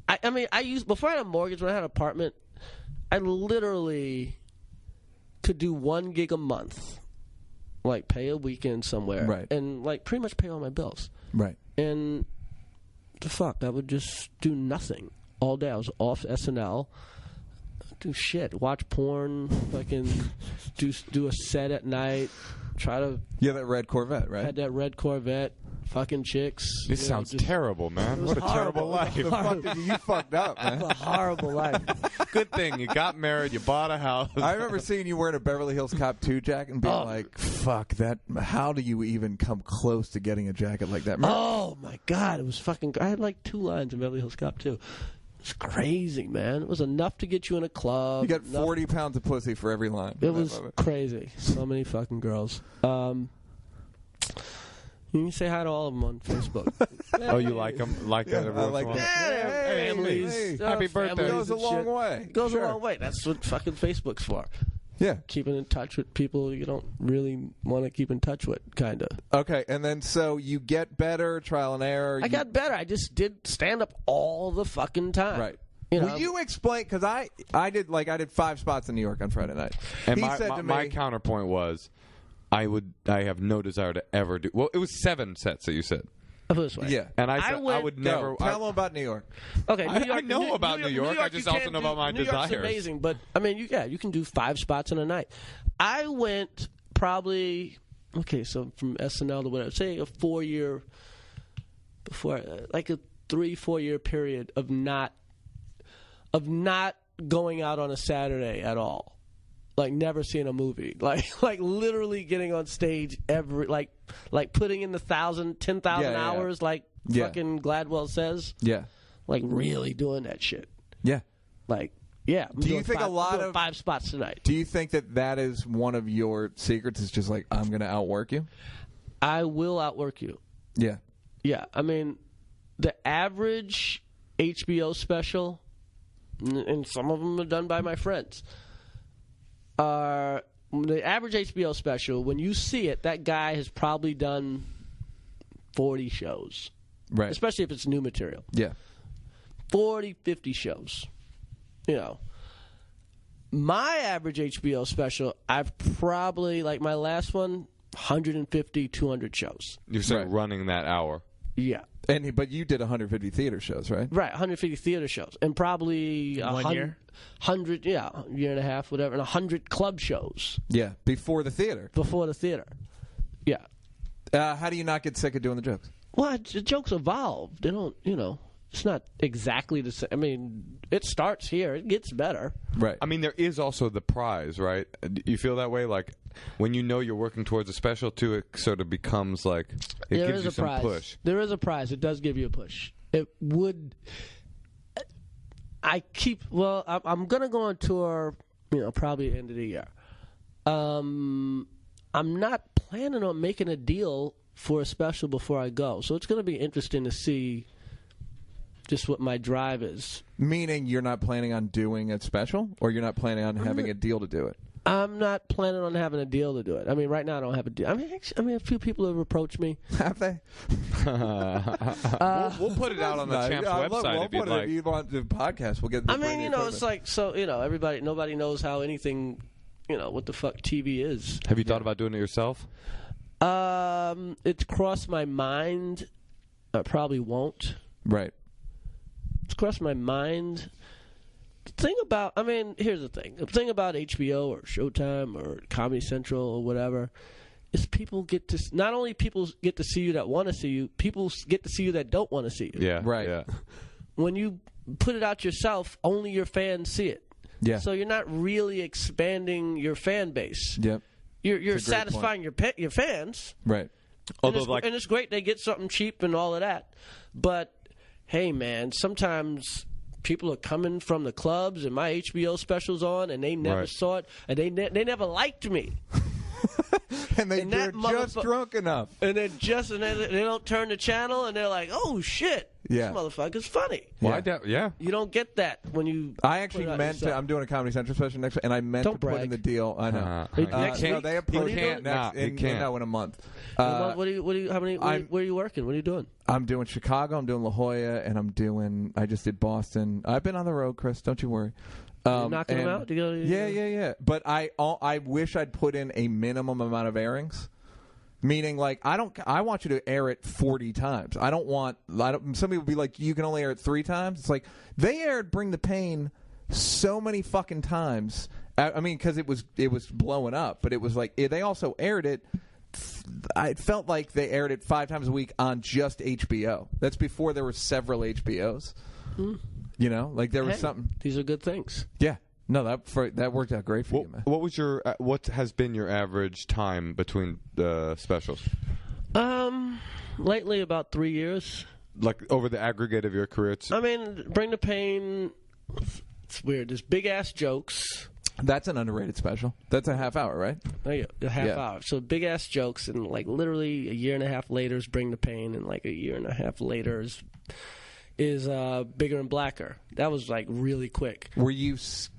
before I had a mortgage, when I had an apartment, I literally could do 1 gig a month, pay a weekend somewhere, right, and pretty much pay all my bills, right, and I would just do nothing all day. I was off SNL, do shit, watch porn, fucking do a set at night. Try to. Yeah, that red Corvette, right? Had that red Corvette, fucking chicks. This sounds terrible, man. What a terrible life. You fucked up, man. It's a horrible life. Good thing you got married, you bought a house. I remember seeing you wearing a Beverly Hills Cop 2 jacket and being like, fuck, that. How do you even come close to getting a jacket like that? Remember? Oh, my God. It was fucking. I had 2 lines in Beverly Hills Cop 2. It's crazy, man. It was enough to get you in a club. You got 40 pounds of pussy for every line. It was crazy. So many fucking girls. You can say hi to all of them on Facebook. Oh, you like them? Like that? I like that. Hey, families. Happy birthday. It goes a long way. It goes a long way. That's what fucking Facebook's for. Yeah. Keeping in touch with people you don't really want to keep in touch with, kind of. Okay, and then so you get better, trial and error. I got better. I just did stand-up all the fucking time. Right. You know? Will you explain? Because I did 5 spots in New York on Friday night. And he said to me, my counterpoint was, I have no desire to ever do. Well, it was 7 sets that you said. This way. Yeah. And I said I would never. Tell them about New York. Okay, New York, I know about New York. I just also know about my desires. New York's amazing, but you can do 5 spots in a night. I went probably so from SNL to whatever, say a 4-year before, like a 3-4 year period of not going out on a Saturday at all. Like never seeing a movie, like literally getting on stage every like putting in the 10,000 hours, like fucking Gladwell says. Yeah, like really doing that shit. Yeah, yeah. Do you think a lot of 5 spots tonight? Do you think that is one of your secrets? Is just like, I'm going to outwork you. I will outwork you. Yeah, yeah. I mean, the average HBO special, and some of them are done by my friends. The average HBO special, when you see it, that guy has probably done 40 shows. Right. Especially if it's new material. Yeah. 40, 50 shows. My average HBO special, I've probably, like my last one, 150, 200 shows. You're saying running that hour. Yeah. But you did 150 theater shows, right? Right, 150 theater shows. And probably 100, a year and a half, whatever, and 100 club shows. Yeah, before the theater. Before the theater. Yeah. How do you not get sick of doing the jokes? Well, the jokes evolve. They don't, it's not exactly the same. I mean, it starts here. It gets better. Right. I mean, there is also the prize, right? You feel that way? Like, when you're working towards a special, too, it sort of becomes like, it gives you some push. There is a prize. It does give you a push. It would... I'm going to go on tour, probably the end of the year. I'm not planning on making a deal for a special before I go. So it's going to be interesting to see just what my drive is. Meaning you're not planning on doing a special? Or you're not planning on having a deal to do it? I'm not planning on having a deal to do it. I mean, right now I don't have a deal. A few people have approached me. Have they? We'll put it out on the Champs website if you'd like. If you want to do a podcast, we'll get. It's like nobody knows how anything, what the fuck TV is. Have you thought about doing it yourself? It's crossed my mind. I probably won't. Right. It's crossed my mind. Here's the thing. The thing about HBO or Showtime or Comedy Central or whatever is not only people get to see you that want to see you, people get to see you that don't want to see you. Yeah. Right. Yeah. When you put it out yourself, only your fans see it. Yeah. So you're not really expanding your fan base. Yep. You're satisfying your fans. Right. And it's great they get something cheap and all of that. But hey, man, sometimes people are coming from the clubs and my HBO special's on and they never saw it and they never liked me. and they're just drunk enough. And they don't turn the channel and they're like, oh shit, this motherfucker's funny. Well, You don't get that when you. I actually meant to. I'm doing a Comedy Central special next week, and I meant to put in the deal. I know. They approached me in a month. Where are you working? What are you doing? I'm doing Chicago. I'm doing La Jolla, and I just did Boston. I've been on the road, Chris. Don't you worry. You're knocking them out? Yeah. But I wish I'd put in a minimum amount of airings. Meaning, like, I want you to air it 40 times. Some people be like, you can only air it 3 times. It's like, they aired Bring the Pain so many fucking times. I mean, because it was blowing up. But it was like, they also aired it. I felt like they aired it 5 times a week on just HBO. That's before there were several HBOs. Like there was something. These are good things. Yeah. No, that worked out great for you, man. What has been your average time between the specials? Lately about 3 years. Like over the aggregate of your career? Bring the Pain. It's weird. There's Big Ass Jokes. That's an underrated special. That's a half hour, right? Oh yeah, a half hour. So Big Ass Jokes, and like literally a year and a half later is Bring the Pain, and like a year and a half later is Bigger and Blacker. That was like really quick. Because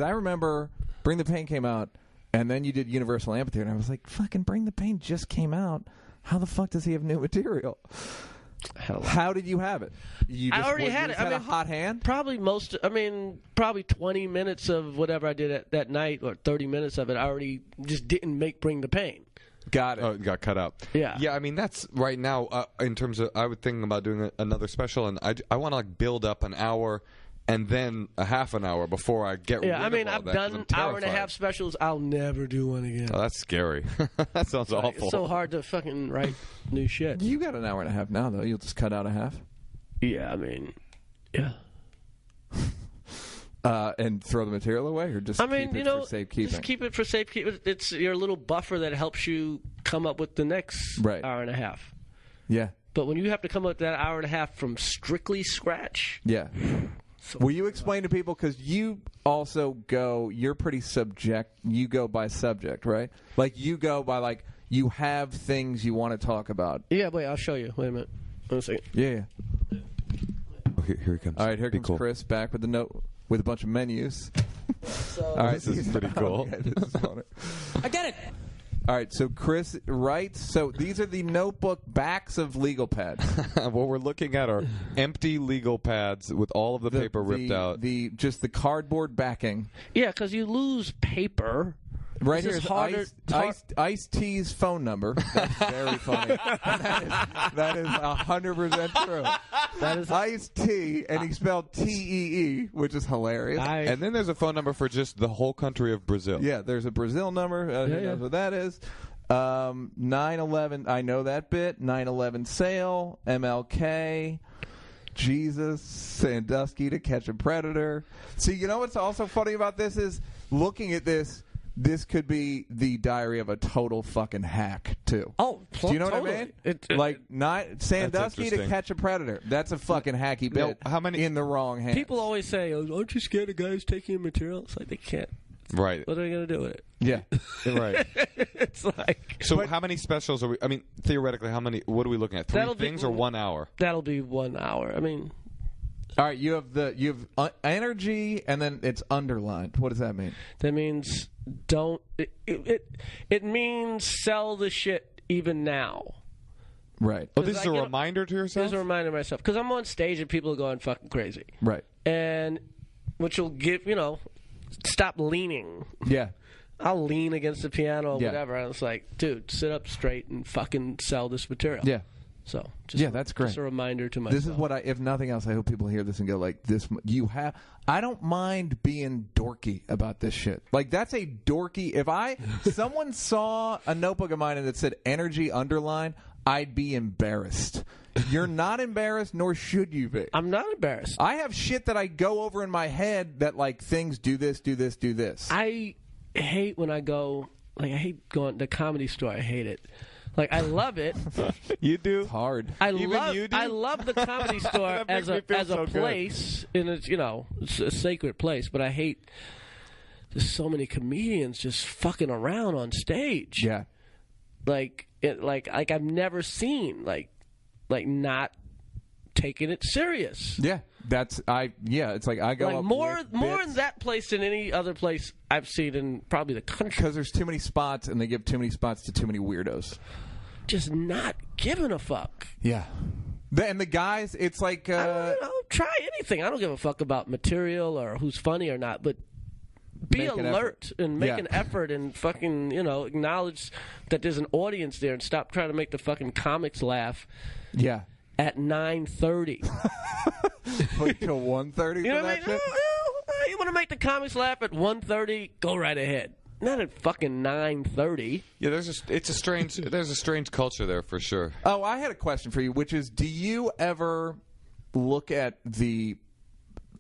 I remember Bring the Pain came out and then you did Universal Amphitheater and I was like, fucking Bring the Pain just came out. How the fuck does he have new material? How did you have it? I already had it. Had a hot hand? Probably 20 minutes of whatever I did that night or 30 minutes of it, I already just didn't make Bring the Pain. Got it. Oh, it got cut out. Yeah. Yeah, that's right now in terms of, I would think about doing another special, and I want to like build up an hour and then a half an hour before I get rid of all that. I've done hour and a half specials. I'll never do one again. Oh, that's scary. That sounds awful. It's so hard to fucking write new shit. You got an hour and a half now, though. You'll just cut out a half. Yeah, yeah. And throw the material away, or just keep it for safekeeping? Just keep it for safekeeping. It's your little buffer that helps you come up with the next hour and a half. Yeah. But when you have to come up with that hour and a half from strictly scratch. Yeah. Will you explain to people, because you also you're pretty you go by subject, right? Like you go by you have things you want to talk about. Yeah, wait, I'll show you. Wait a minute. One second. Yeah. Oh, here he comes. All right, here comes Chris back with with a bunch of menus. All right, this is pretty cool. I get it. All right, so Chris writes. So these are the notebook backs of legal pads. What we're looking at are empty legal pads with all of the paper ripped out. Just the cardboard backing. Yeah, because you lose paper. Right here is Ice-T's phone number. That's very funny. That is 100% true. That is Ice-T, and he spelled T-E-E, which is hilarious. And then there's a phone number for just the whole country of Brazil. Yeah, there's a Brazil number. Who knows what that is? 9/11, I know that bit. 9/11 sale, MLK. Jesus, Sandusky to catch a predator. See, you know what's also funny about this is looking at this. This could be the diary of a total fucking hack, too. Oh, do you know what I mean? Sandusky to catch a predator. That's a fucking hacky bit. How many in the wrong hands? People always say, "Aren't you scared of guys taking your material?" It's like they can't. Right. What are they going to do with it? Yeah. Right. It's like. So how many specials are we? I mean, theoretically, how many? What are we looking at? 3 things or 1 hour? That'll be 1 hour. I mean. All right, you have energy, and then it's underlined. What does that mean? That means don't. It means sell the shit even now. Right. Oh, this is a reminder to yourself? This is a reminder to myself. Because I'm on stage and people are going fucking crazy. Right. And which will give, stop leaning. Yeah. I'll lean against the piano or whatever. And it's like, dude, sit up straight and fucking sell this material. Yeah. So, that's great. Just a reminder to myself. This is what if nothing else, I hope people hear this and go like, this, I don't mind being dorky about this shit. Like, that's a dorky, someone saw a notebook of mine and it said energy underline, I'd be embarrassed. You're not embarrassed, nor should you be. I'm not embarrassed. I have shit that I go over in my head that, like, things do this, do this, do this. I hate when I go, I hate going to the Comedy Store. I hate it. Like, I love it. You do? It's hard. I love the Comedy Store as a place, and it's a sacred place. But I hate there's so many comedians just fucking around on stage. Yeah. Like I've never seen like not taking it serious. Yeah. It's like I go like up more bits. in that place than any other place I've seen in probably the country. Because there's too many spots, and they give too many spots to too many weirdos. Just not giving a fuck. Yeah. And the guys, it's like... try anything. I don't give a fuck about material or who's funny or not, but be alert and make an effort and fucking, acknowledge that there's an audience there and stop trying to make the fucking comics laugh. Yeah. At 9:30. Wait till 1:30. You know what I mean? You want to make the comics laugh at 1:30? Go right ahead. Not at fucking 9:30. Yeah, there's a strange culture there for sure. Oh, I had a question for you, which is, do you ever look at the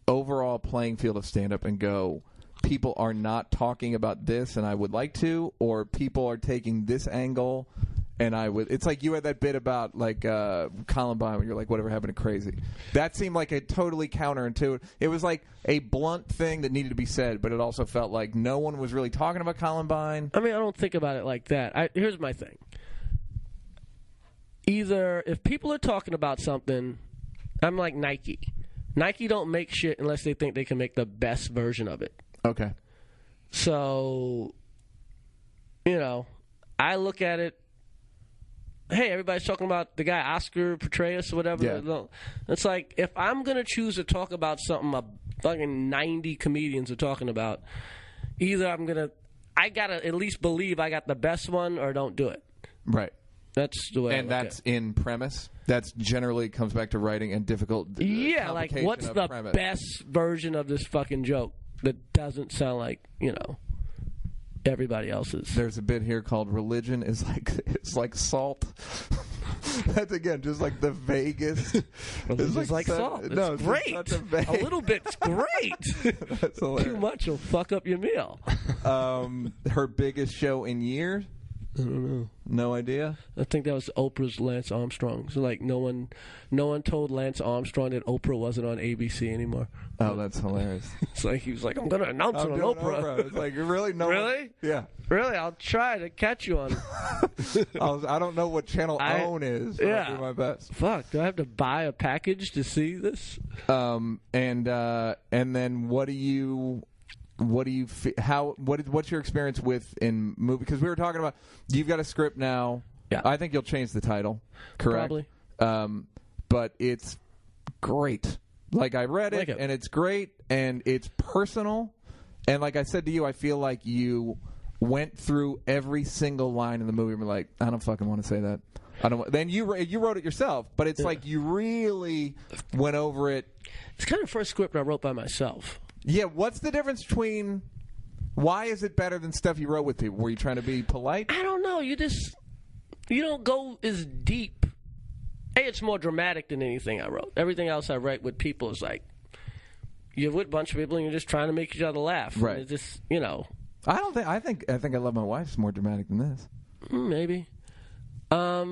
overall playing field of stand-up and go, people are not talking about this, and I would like to, or people are taking this angle? And it's like you had that bit about like Columbine when you're like, whatever happened to Crazy. That seemed like a totally counterintuitive. It was like a blunt thing that needed to be said, but it also felt like no one was really talking about Columbine. I mean, I don't think about it like that. Here's my thing. Either if people are talking about something, I'm like Nike. Nike don't make shit unless they think they can make the best version of it. Okay. So, I look at it. Hey, everybody's talking about the guy Oscar Petraeus or whatever. Yeah. It's like, if I'm going to choose to talk about something fucking 90 comedians are talking about, either I got to at least believe I got the best one or don't do it. Right. That's the way I look that's at it. in premise? That's generally comes back to writing and difficult yeah, like, what's the premise. Best version of this fucking joke that doesn't sound like, everybody else's. There's a bit here called religion is like salt. That's again just like the vaguest. Religion's like salt. It's great. A little bit's great. That's hilarious. Too much will fuck up your meal. Her biggest show in years. I don't know. No idea. I think that was Oprah's Lance Armstrong. So like no one told Lance Armstrong that Oprah wasn't on ABC anymore. Oh, that's hilarious. It's like he was like, I'm going to announce it on Oprah. It's like, really? No. Really? One? Yeah. Really? I'll try to catch you on. I don't know what channel OWN is. Yeah. I'll do my best. Fuck. Do I have to buy a package to see this? And then what do you what's your experience with in movie? Because we were talking about, you've got a script now. Yeah. I think you'll change the title. Correct. Probably. But it's great. Like, I read it, and it's great, and it's personal. And like I said to you, I feel like you went through every single line in the movie and were like, I don't fucking want to say that. I don't. Then you wrote it yourself, but it's like you really went over it. It's kind of the first script I wrote by myself. Yeah, what's the difference between, why is it better than stuff you wrote with people? Were you trying to be polite? I don't know. You don't go as deep. It's more dramatic than anything I wrote. Everything else I write with people is like, you're with a bunch of people and you're just trying to make each other laugh. Right. And it's just, I think I Love My Wife is more dramatic than this. Maybe. I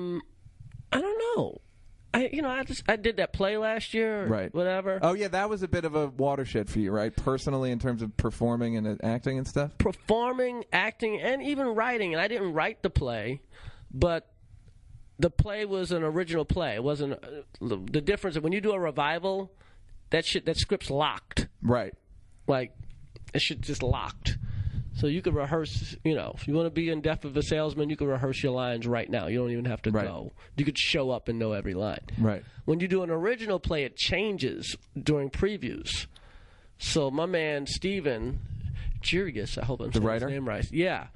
don't know. I did that play last year, or right? Whatever. Oh yeah, that was a bit of a watershed for you, right? Personally, in terms of performing and acting and stuff. Performing, acting, and even writing. And I didn't write the play, but the play was an original play. It wasn't the difference. When you do a revival, that script's locked. Right. Like, that shit just locked. So you could rehearse, if you want to be in Death of a Salesman, you can rehearse your lines right now. You don't even have to go. You could show up and know every line. Right. When you do an original play, it changes during previews. So my man, Steven Jirigus, I hope I'm saying his name right. Yeah.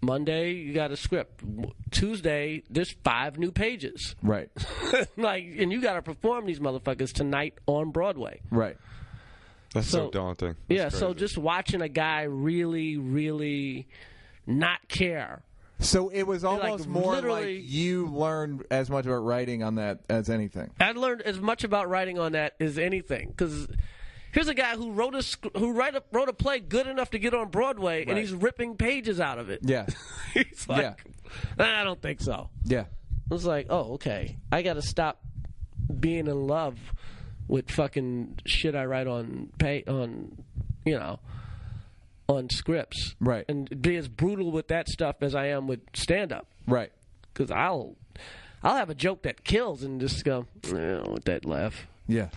Monday, you got a script. Tuesday, there's 5 new pages. Right. And you got to perform these motherfuckers tonight on Broadway. Right. That's so daunting. That's crazy. So just watching a guy really, really not care. So it was almost more like you learned as much about writing on that as anything. I learned as much about writing on that as anything. Because here's a guy who wrote a play good enough to get on Broadway, and he's ripping pages out of it. Yeah. He's like, I don't think so. Yeah. I was like, oh, okay. I got to stop being in love with fucking shit I write on scripts, right? And be as brutal with that stuff as I am with stand-up, right? Because I'll have a joke that kills and just go with that laugh. Yeah,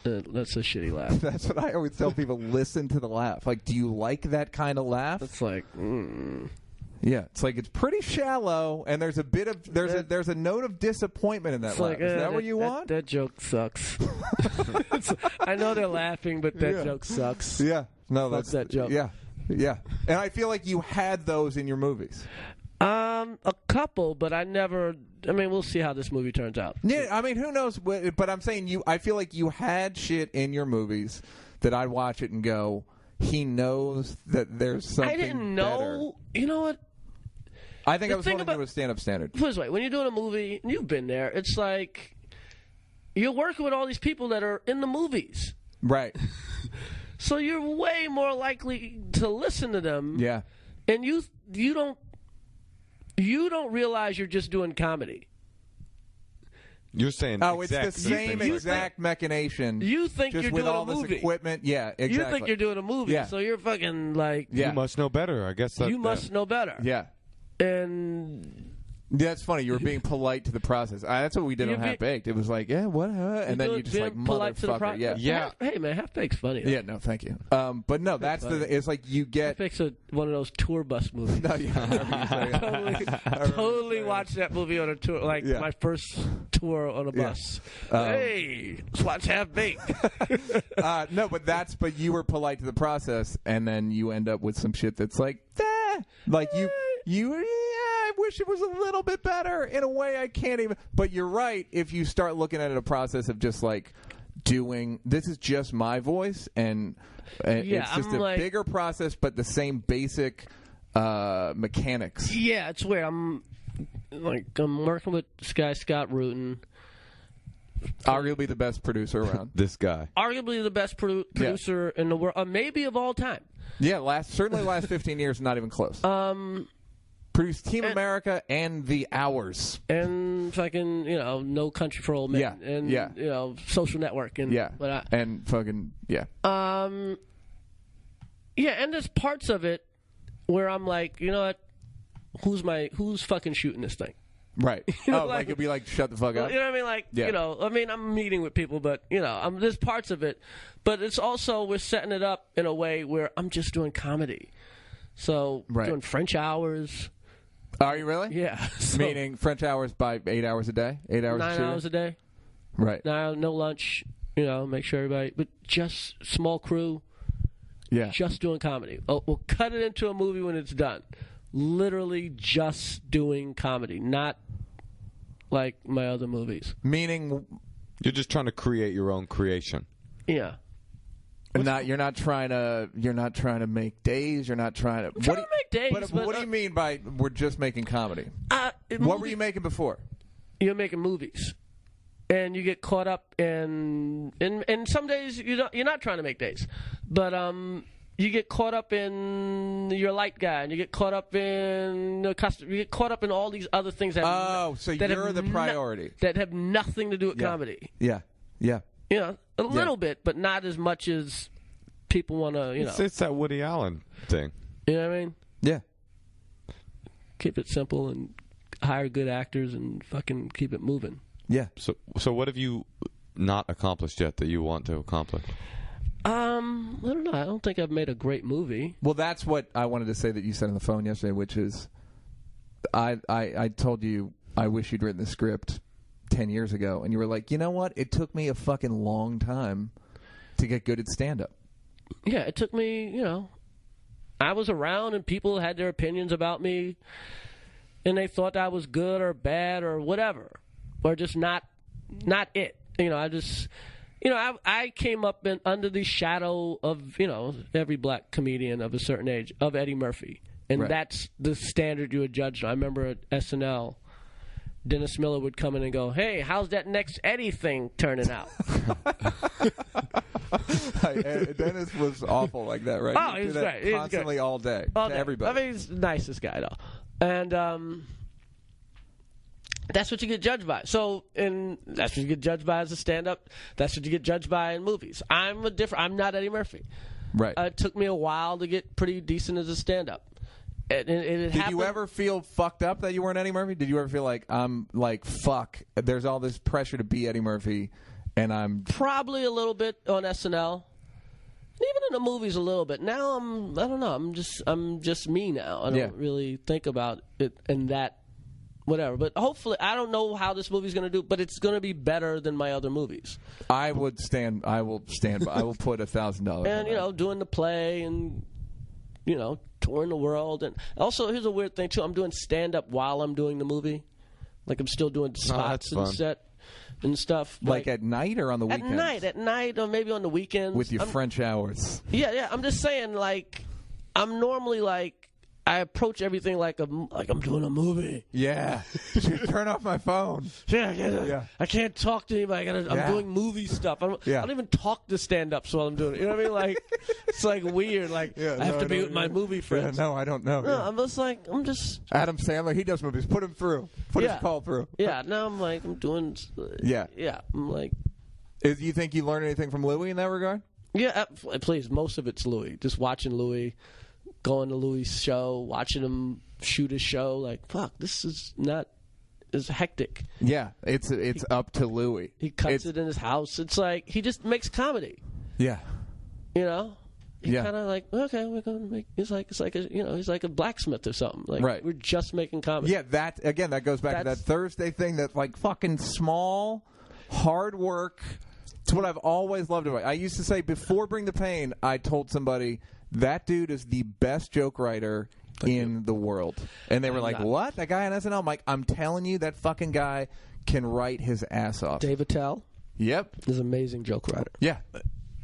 that's a shitty laugh. That's what I always tell people: listen to the laugh. Like, do you like that kind of laugh? It's like, yeah, it's like it's pretty shallow, and there's a bit of there's a note of disappointment in that laugh. Like, is that what you want? That joke sucks. I know they're laughing, but that joke sucks. Yeah, no, that's that joke. Yeah, and I feel like you had those in your movies. A couple, but I never. I mean, we'll see how this movie turns out. Yeah, I mean, who knows? But I'm saying I feel like you had shit in your movies that I'd watch it and go, he knows that there's something. I didn't know. Better. You know what? I think I was holding to a stand-up standard. Put it this way, when you're doing a movie, and you've been there, it's like you're working with all these people that are in the movies. Right. So you're way more likely to listen to them. Yeah. And you don't realize you're just doing comedy. You're saying it's the same exact machination. You think just you're with doing all a movie. This equipment. Yeah, exactly. You think you're doing a movie, so you're fucking like... You must know better, I guess. You must know better. Yeah. And... Yeah, that's funny. You were being polite to the process. That's what we did on Half Baked. It was like, yeah, what? And then you just like, motherfucker. Yeah. Hey, man, Half Baked's funny. Yeah, no, thank you. But no, that's it's like you get... Half Baked's one of those tour bus movies. No, totally watched that movie on a tour, like my first tour on a bus. Hey, let's watch Half Baked. No, but you were polite to the process, and then you end up with some shit that's like, like I wish it was a little bit better. In a way, I can't even. But you're right. If you start looking at it a process of just like doing, this is just my voice, and it's just a bigger process, but the same basic mechanics. Yeah, it's weird. I'm working with this guy Scott Rutan. Arguably the best producer around. This guy. Arguably the best producer in the world, maybe of all time. Yeah, certainly last 15 years, not even close. Produced Team America and The Hours. And fucking, No Country for Old Men. Yeah. And, Social Network. And and fucking, yeah. And there's parts of it where I'm like, you know what? Who's fucking shooting this thing? Right. Like it'd be like, shut the fuck up. You know what I mean? Like, I'm meeting with people, but, there's parts of it. But it's also, we're setting it up in a way where I'm just doing comedy. So, doing French hours. Are you really? Yeah. Meaning French hours by 8 hours a day? 8 hours 9 hours a day. Right. No lunch, make sure everybody, but just small crew. Yeah. Just doing comedy. We'll cut it into a movie when it's done. Literally just doing comedy, not like my other movies. Meaning, you're just trying to create your own creation. Yeah. You're not trying to make days. You're not trying to. I'm trying to make days. But what do you mean by we're just making comedy? What were you making before? You're making movies, and you get caught up in some days you're not trying to make days, but you get caught up in your light guy, and you get caught up in the custom. You get caught up in all these other things that. So you're the priority that have nothing to do with comedy. Yeah. A little bit, but not as much as people want to, It's that Woody Allen thing. You know what I mean? Yeah. Keep it simple and hire good actors and fucking keep it moving. Yeah. So what have you not accomplished yet that you want to accomplish? I don't know. I don't think I've made a great movie. Well, that's what I wanted to say that you said on the phone yesterday, which is I told you I wish you'd written the script 10 years ago, and you were like, you know what? It took me a fucking long time to get good at stand-up. Yeah, it took me, I was around and people had their opinions about me, and they thought I was good or bad or whatever, or just not it. I came up under the shadow of, every black comedian of a certain age, of Eddie Murphy. And that's the standard you would judge. I remember at SNL, Dennis Miller would come in and go, hey, how's that next Eddie thing turning out? Dennis was awful like that, right? Oh, he was great. Constantly all day. All to day. everybody. I mean, he's the nicest guy, though. And that's what you get judged by. So, that's what you get judged by as a stand-up. That's what you get judged by in movies. I'm not Eddie Murphy. Right. It took me a while to get pretty decent as a stand-up. Did you ever feel fucked up that you weren't Eddie Murphy? Did you ever feel like, I'm like, fuck, there's all this pressure to be Eddie Murphy, and I'm... Probably a little bit on SNL. Even in the movies a little bit. Now I don't know, I'm just me now. I don't really think about it and that, whatever. But hopefully, I don't know how this movie's going to do, but it's going to be better than my other movies. I will stand by. I will put $1,000. And, doing the play and, touring the world. And also, here's a weird thing, too. I'm doing stand-up while I'm doing the movie. Like, I'm still doing spots and set and stuff. Like at night or on the weekends? At night, or maybe on the weekends. With your French hours. Yeah. I'm just saying, like, I'm normally, like, I approach everything like I'm doing a movie. Yeah. Turn off my phone. Yeah. I can't talk to anybody. I'm doing movie stuff. I don't even talk to stand-ups while I'm doing it. You know what I mean? Like, it's like weird. Like, I have to be with my movie friends. Yeah, no, I don't know. No, I'm just Adam Sandler, he does movies. Put him through. Put his call through. Yeah, now I'm like, I'm doing... Yeah, I'm like... You think you learned anything from Louis in that regard? Yeah, please. Most of it's Louis. Just watching Louis... Going to Louis' show, watching him shoot his show, like, fuck, this is not as hectic. Yeah, it's up to Louis. He cuts it in his house. It's like, he just makes comedy. Yeah. He kind of like, okay, we're going to make, he's like he's like a blacksmith or something. Like, we're just making comedy. Yeah, that goes back to that Thursday thing that's like fucking small, hard work. It's what I've always loved about it. I used to say, before Bring the Pain, I told somebody, that dude is the best joke writer in the world. And they were like, what? That guy on SNL? I'm like, I'm telling you, that fucking guy can write his ass off. Dave Attell? Yep. Is an amazing joke writer. Yeah.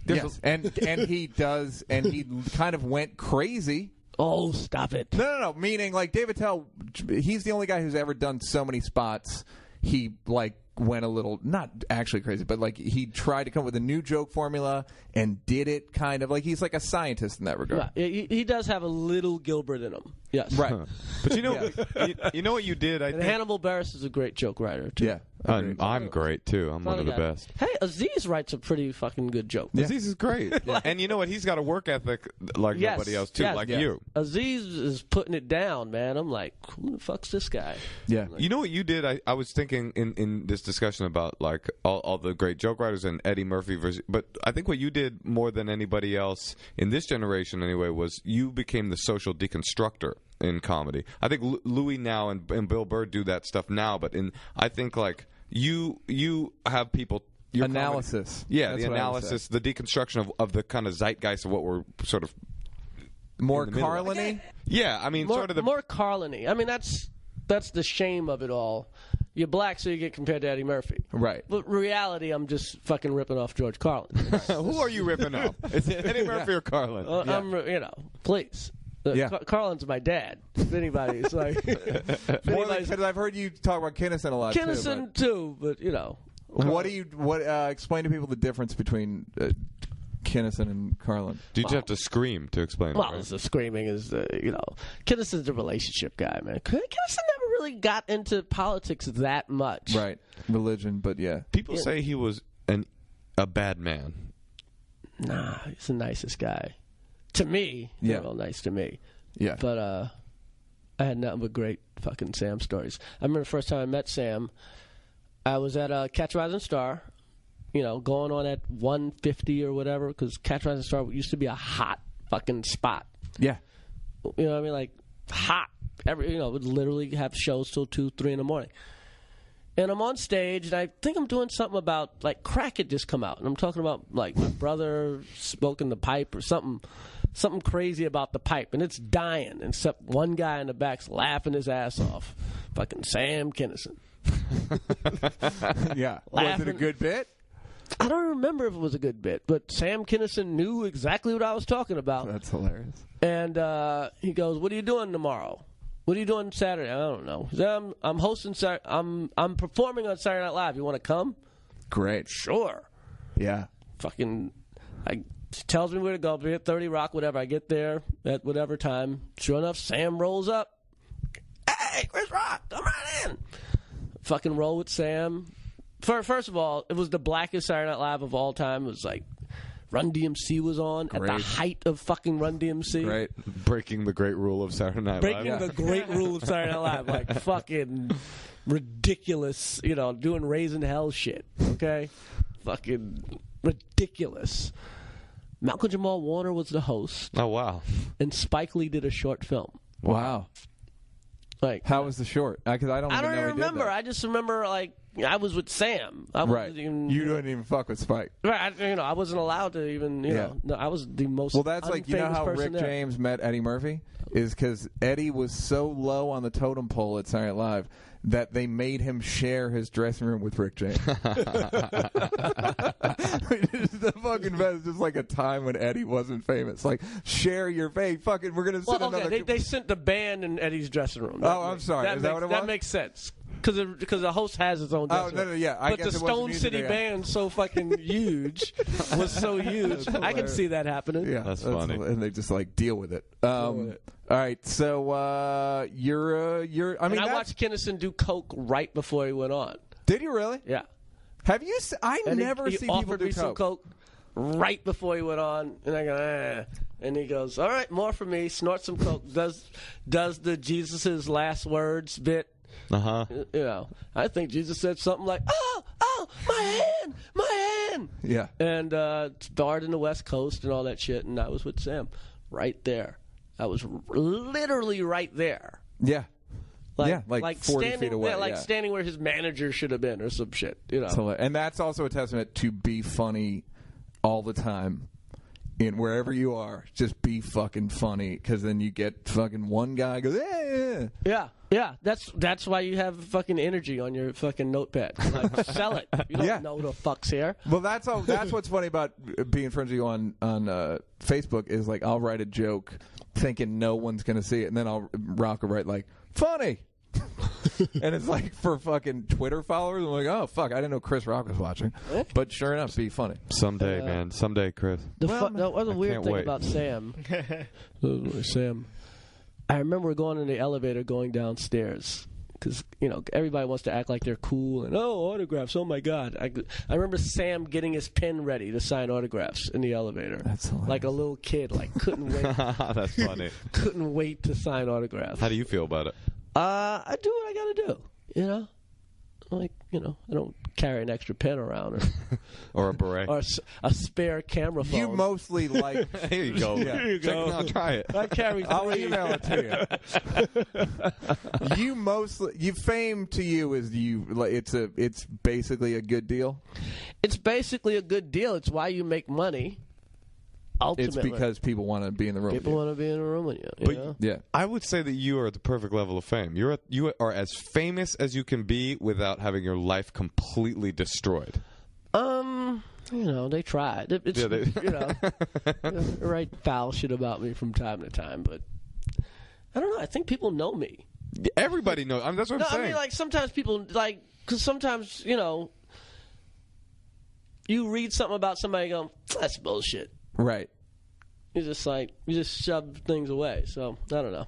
Yes. And he does, and he kind of went crazy. Oh, stop it. No. Meaning, like, Dave Attell, he's the only guy who's ever done so many spots. He, like, went a little, not actually crazy, but like he tried to come up with a new joke formula and did it kind of like he's like a scientist in that regard. Yeah, he does have a little Gilbert in him. Yes. Right. But you know what you did? I think Hannibal Buress is a great joke writer, too. Yeah. I'm great, too. I'm one of the best. Hey, Aziz writes a pretty fucking good joke. Yeah. Aziz is great. And you know what? He's got a work ethic like nobody else, too, like you. Aziz is putting it down, man. I'm like, who the fuck's this guy? Yeah. You know what you did? I was thinking in this discussion about like all the great joke writers and Eddie Murphy versus, but I think what you did more than anybody else in this generation anyway was you became the social deconstructor in comedy. I think Louis now and Bill Burr do that stuff now, but I think like you have people analysis. Comedy, the analysis, the deconstruction of the kind of zeitgeist of what we're sort of more Carlin-y. Yeah, I mean, sort of the more Carlin-y. I mean, that's the shame of it all. You're black, so you get compared to Eddie Murphy. Right. But reality, I'm just fucking ripping off George Carlin. Who are you ripping off? Is it Eddie Murphy or Carlin? I'm, please. Carlin's my dad. If anybody's like, because I've heard you talk about Kinison a lot. Kinison too, but What explain to people the difference between Kinison and Carlin? Do you just have to scream to explain? Well, it, right? the screaming is Kinison's a relationship guy, man. Kinison never really got into politics that much, right? Religion, but yeah. People say he was a bad man. Nah, he's the nicest guy. To me, real nice to me. Yeah. But I had nothing but great fucking Sam stories. I remember the first time I met Sam, I was at Catch a Rising Star. going on at 1:50 or whatever, because Catch Rising Star used to be a hot fucking spot. Yeah. You know what I mean? Like, hot. Would literally have shows till 2, 3 in the morning. And I'm on stage, and I think I'm doing something about, like, crack had just come out. And I'm talking about, like, my brother smoking the pipe or something crazy about the pipe. And it's dying, except one guy in the back's laughing his ass off. Fucking Sam Kinison. Yeah. Laughing. Was it a good bit? I don't remember if it was a good bit, but Sam Kinison knew exactly what I was talking about. That's hilarious. And he goes, "What are you doing tomorrow? What are you doing Saturday?" I don't know. He said, I'm hosting. I'm performing on Saturday Night Live. You want to come? Great. Sure. Yeah. Fucking, tells me where to go. Be at 30 Rock, whatever. I get there at whatever time. Sure enough, Sam rolls up. Hey, Chris Rock, come right in. Fucking roll with Sam. First of all, it was the blackest Saturday Night Live of all time. It was like Run DMC was on at the height of fucking Run DMC. Great. Breaking the great rule of Saturday Night Live. Breaking the great rule of Saturday Night Live. Like, fucking ridiculous, doing Raising Hell shit. Okay? Fucking ridiculous. Malcolm Jamal Warner was the host. Oh, wow. And Spike Lee did a short film. Wow. Like, how was the short? Because I don't even remember. I just remember, like, I was with Sam. I wasn't even, you didn't even fuck with Spike. Right. I wasn't allowed to even, No, I was the most Well, that's like, how Rick there. James met Eddie Murphy? Is because Eddie was so low on the totem pole at Saturday Night Live that they made him share his dressing room with Rick James. It's the fucking best. It's just like a time when Eddie wasn't famous. Like, share your fame. Fucking, we're going to sit another... They sent the band in Eddie's dressing room. I'm sorry. Is that what it was? That makes sense. Because the host has his own dressing room. Yeah. But the Stone City band, so fucking huge, was so huge. I can see that happening. Yeah, that's funny. And they just, like, deal with it. All right, so you're. I mean, I watched Kinison do coke right before he went on. Did you really? Yeah. Have you? I never see people offered do me some coke right before he went on, and I go, and he goes, "All right, more for me." Snort some coke. Does the Jesus's last words bit? I think Jesus said something like, "Oh, my hand." Yeah. And starred in the West Coast and all that shit, and I was with Sam right there. I was literally right there. Yeah. Like 40 standing, feet away. Standing where his manager should have been or some shit. And that's also a testament to be funny all the time. In wherever you are, just be fucking funny, because then you get fucking one guy goes, Yeah. That's why you have fucking energy on your fucking notepad. Like, sell it. You don't know the fuck's here. Well, that's what's funny about being friends with you on Facebook is, like, I'll write a joke thinking no one's gonna see it, and then Rock will write like funny. And it's like for fucking Twitter followers, I'm like, oh fuck, I didn't know Chris Rock was watching. But sure enough, be funny. Someday, man. Someday, Chris. The other weird thing about Sam, I remember going in the elevator going downstairs because everybody wants to act like they're cool and autographs. Oh my god! I remember Sam getting his pen ready to sign autographs in the elevator. That's hilarious. Like a little kid, like couldn't wait. That's funny. Couldn't wait to sign autographs. How do you feel about it? I do what I gotta do. Like, I don't carry an extra pen around or a beret or a spare camera phone. You mostly like. Here you go. Yeah. Here you go. I'll try it. I carry. I'll email it to you. You fame to you is it's basically a good deal. It's basically a good deal. It's why you make money. Ultimately, it's because people want to be in the room. People want to be in the room with you. Yeah, I would say that you are at the perfect level of fame. You are as famous as you can be without having your life completely destroyed. They tried. They write foul shit about me from time to time, but I don't know. I think people know me. Everybody knows. I mean, that's what I'm saying. I mean, like sometimes people because sometimes you read something about somebody, and go, that's bullshit. Right. You just shove things away. So I don't know.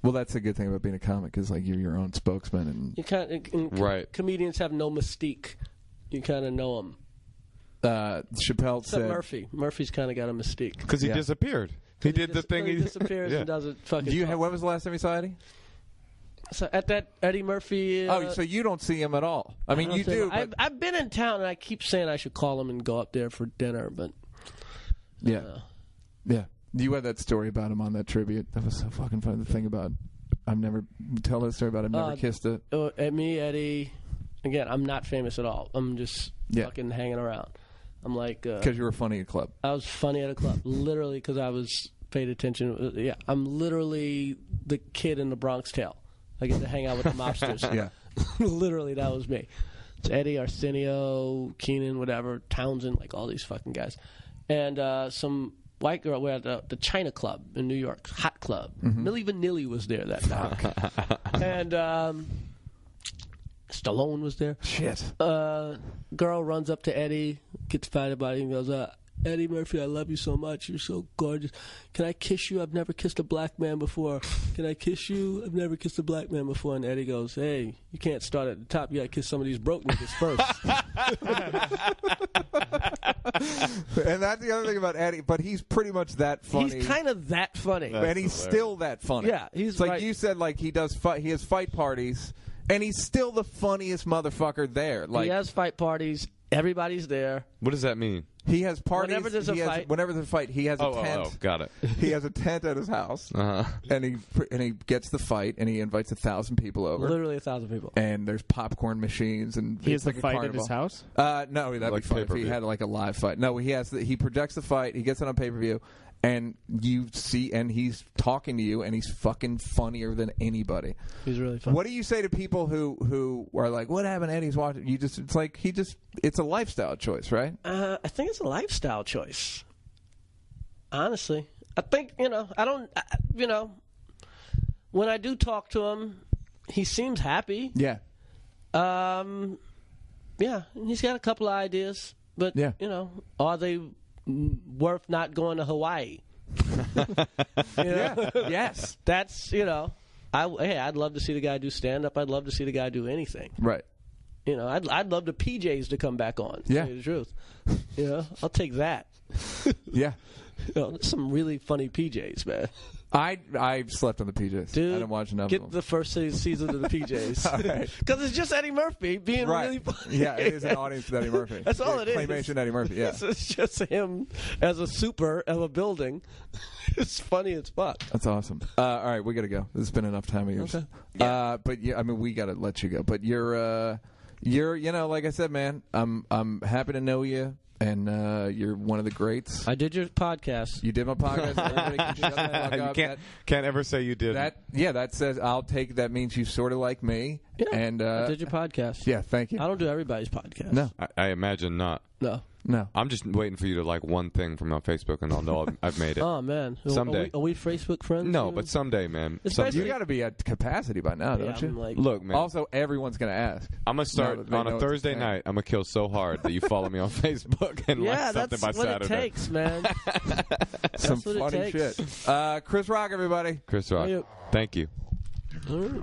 Well, that's a good thing about being a comic, is like you're your own spokesman, and you kind right. Comedians have no mystique. You kind of know them. Chappelle said Murphy's kind of got a mystique because he disappeared. He did the thing. He disappears and doesn't fucking. When was the last time you saw Eddie? So at that Eddie Murphy. So you don't see him at all. I mean, you do. But... I've been in town, and I keep saying I should call him and go up there for dinner, but. Yeah. Yeah. You had that story about him on that tribute. That was so fucking funny. The thing about tell that story about I've never kissed a... me, Eddie, again, I'm not famous at all. I'm just fucking hanging around. I'm like... Because you were funny at a club. I was funny at a club, literally because I was paid attention. Yeah, I'm literally the kid in the Bronx Tale. I get to hang out with the mobsters. Yeah. Literally, that was me. It's Eddie, Arsenio, Keenan, whatever, Townsend, like all these fucking guys. And some... white girl. We're at the China Club in New York, hot club. Milli Vanilli was there that night, and Stallone was there. Shit. Girl runs up to Eddie, gets excited about it, and goes, "Eddie Murphy, I love you so much. You're so gorgeous. Can I kiss you? I've never kissed a black man before. Can I kiss you? I've never kissed a black man before." And Eddie goes, "Hey, you can't start at the top. You got to kiss some of these broke niggas first." And that's the other thing about Eddie, but he's pretty much that funny. He's kind of that funny. And he's still that funny. Yeah, he's like you said, like he has fight parties, and he's still the funniest motherfucker there. Like he has fight parties. Everybody's there. What does that mean? He has parties. Whenever there's a fight, he has a tent. Oh, got it. He has a tent at his house, and he gets the fight, and he invites 1,000 people over. Literally 1,000 people. And there's popcorn machines, and he has like the fight at his house. No, that'd like be fun if he pay-per-view. had like a live fight. No, he projects the fight. He gets it on pay-per-view, and you see, and he's talking to you, and he's fucking funnier than anybody. He's really funny. What do you say to people who are like, "What happened? Eddie's watching." It's a lifestyle choice, right? I think it's a lifestyle choice. Honestly, I think when I do talk to him, he seems happy. Yeah. Yeah, he's got a couple of ideas, but are they worth not going to Hawaii? Yeah. Yes. That's I'd love to see the guy do stand up. I'd love to see the guy do anything. Right. I'd love the PJs to come back on. To Yeah. tell you the truth. I'll take that. Yeah. There's some really funny PJs, man. I've slept on the PJs. Dude, I didn't watch enough get of them. the first season of the PJs. Because it's just Eddie Murphy being really funny. Yeah, it is an audience with Eddie Murphy. That's all it is. Claymation Eddie Murphy, yeah. It's just him as a super of a building. It's funny as fuck. That's awesome. All right, we got to go. This has been enough time of yours. Okay. But yeah, I mean, we got to let you go. But you're like I said, man, I'm happy to know you. And you're one of the greats. I did your podcast. You did my podcast. Everybody can shut the fuck up. Can't ever say you did. That says I'll take. That means you sort of like me. Yeah, and I did your podcast. Yeah, thank you. I don't do everybody's podcast. No, I imagine not. No. I'm just waiting for you to like one thing from my Facebook, and I'll know I've made it. Oh man, Someday. Are we Facebook friends? No, but someday, man. You got to be at capacity by now, don't you? Look, man. Also, everyone's going to ask. I'm gonna start on a Thursday night. I'm gonna kill so hard that you follow me on Facebook and like something by Saturday. Yeah, that's what it takes, man. Some funny shit. Chris Rock, everybody. Chris Rock. Thank you. All right.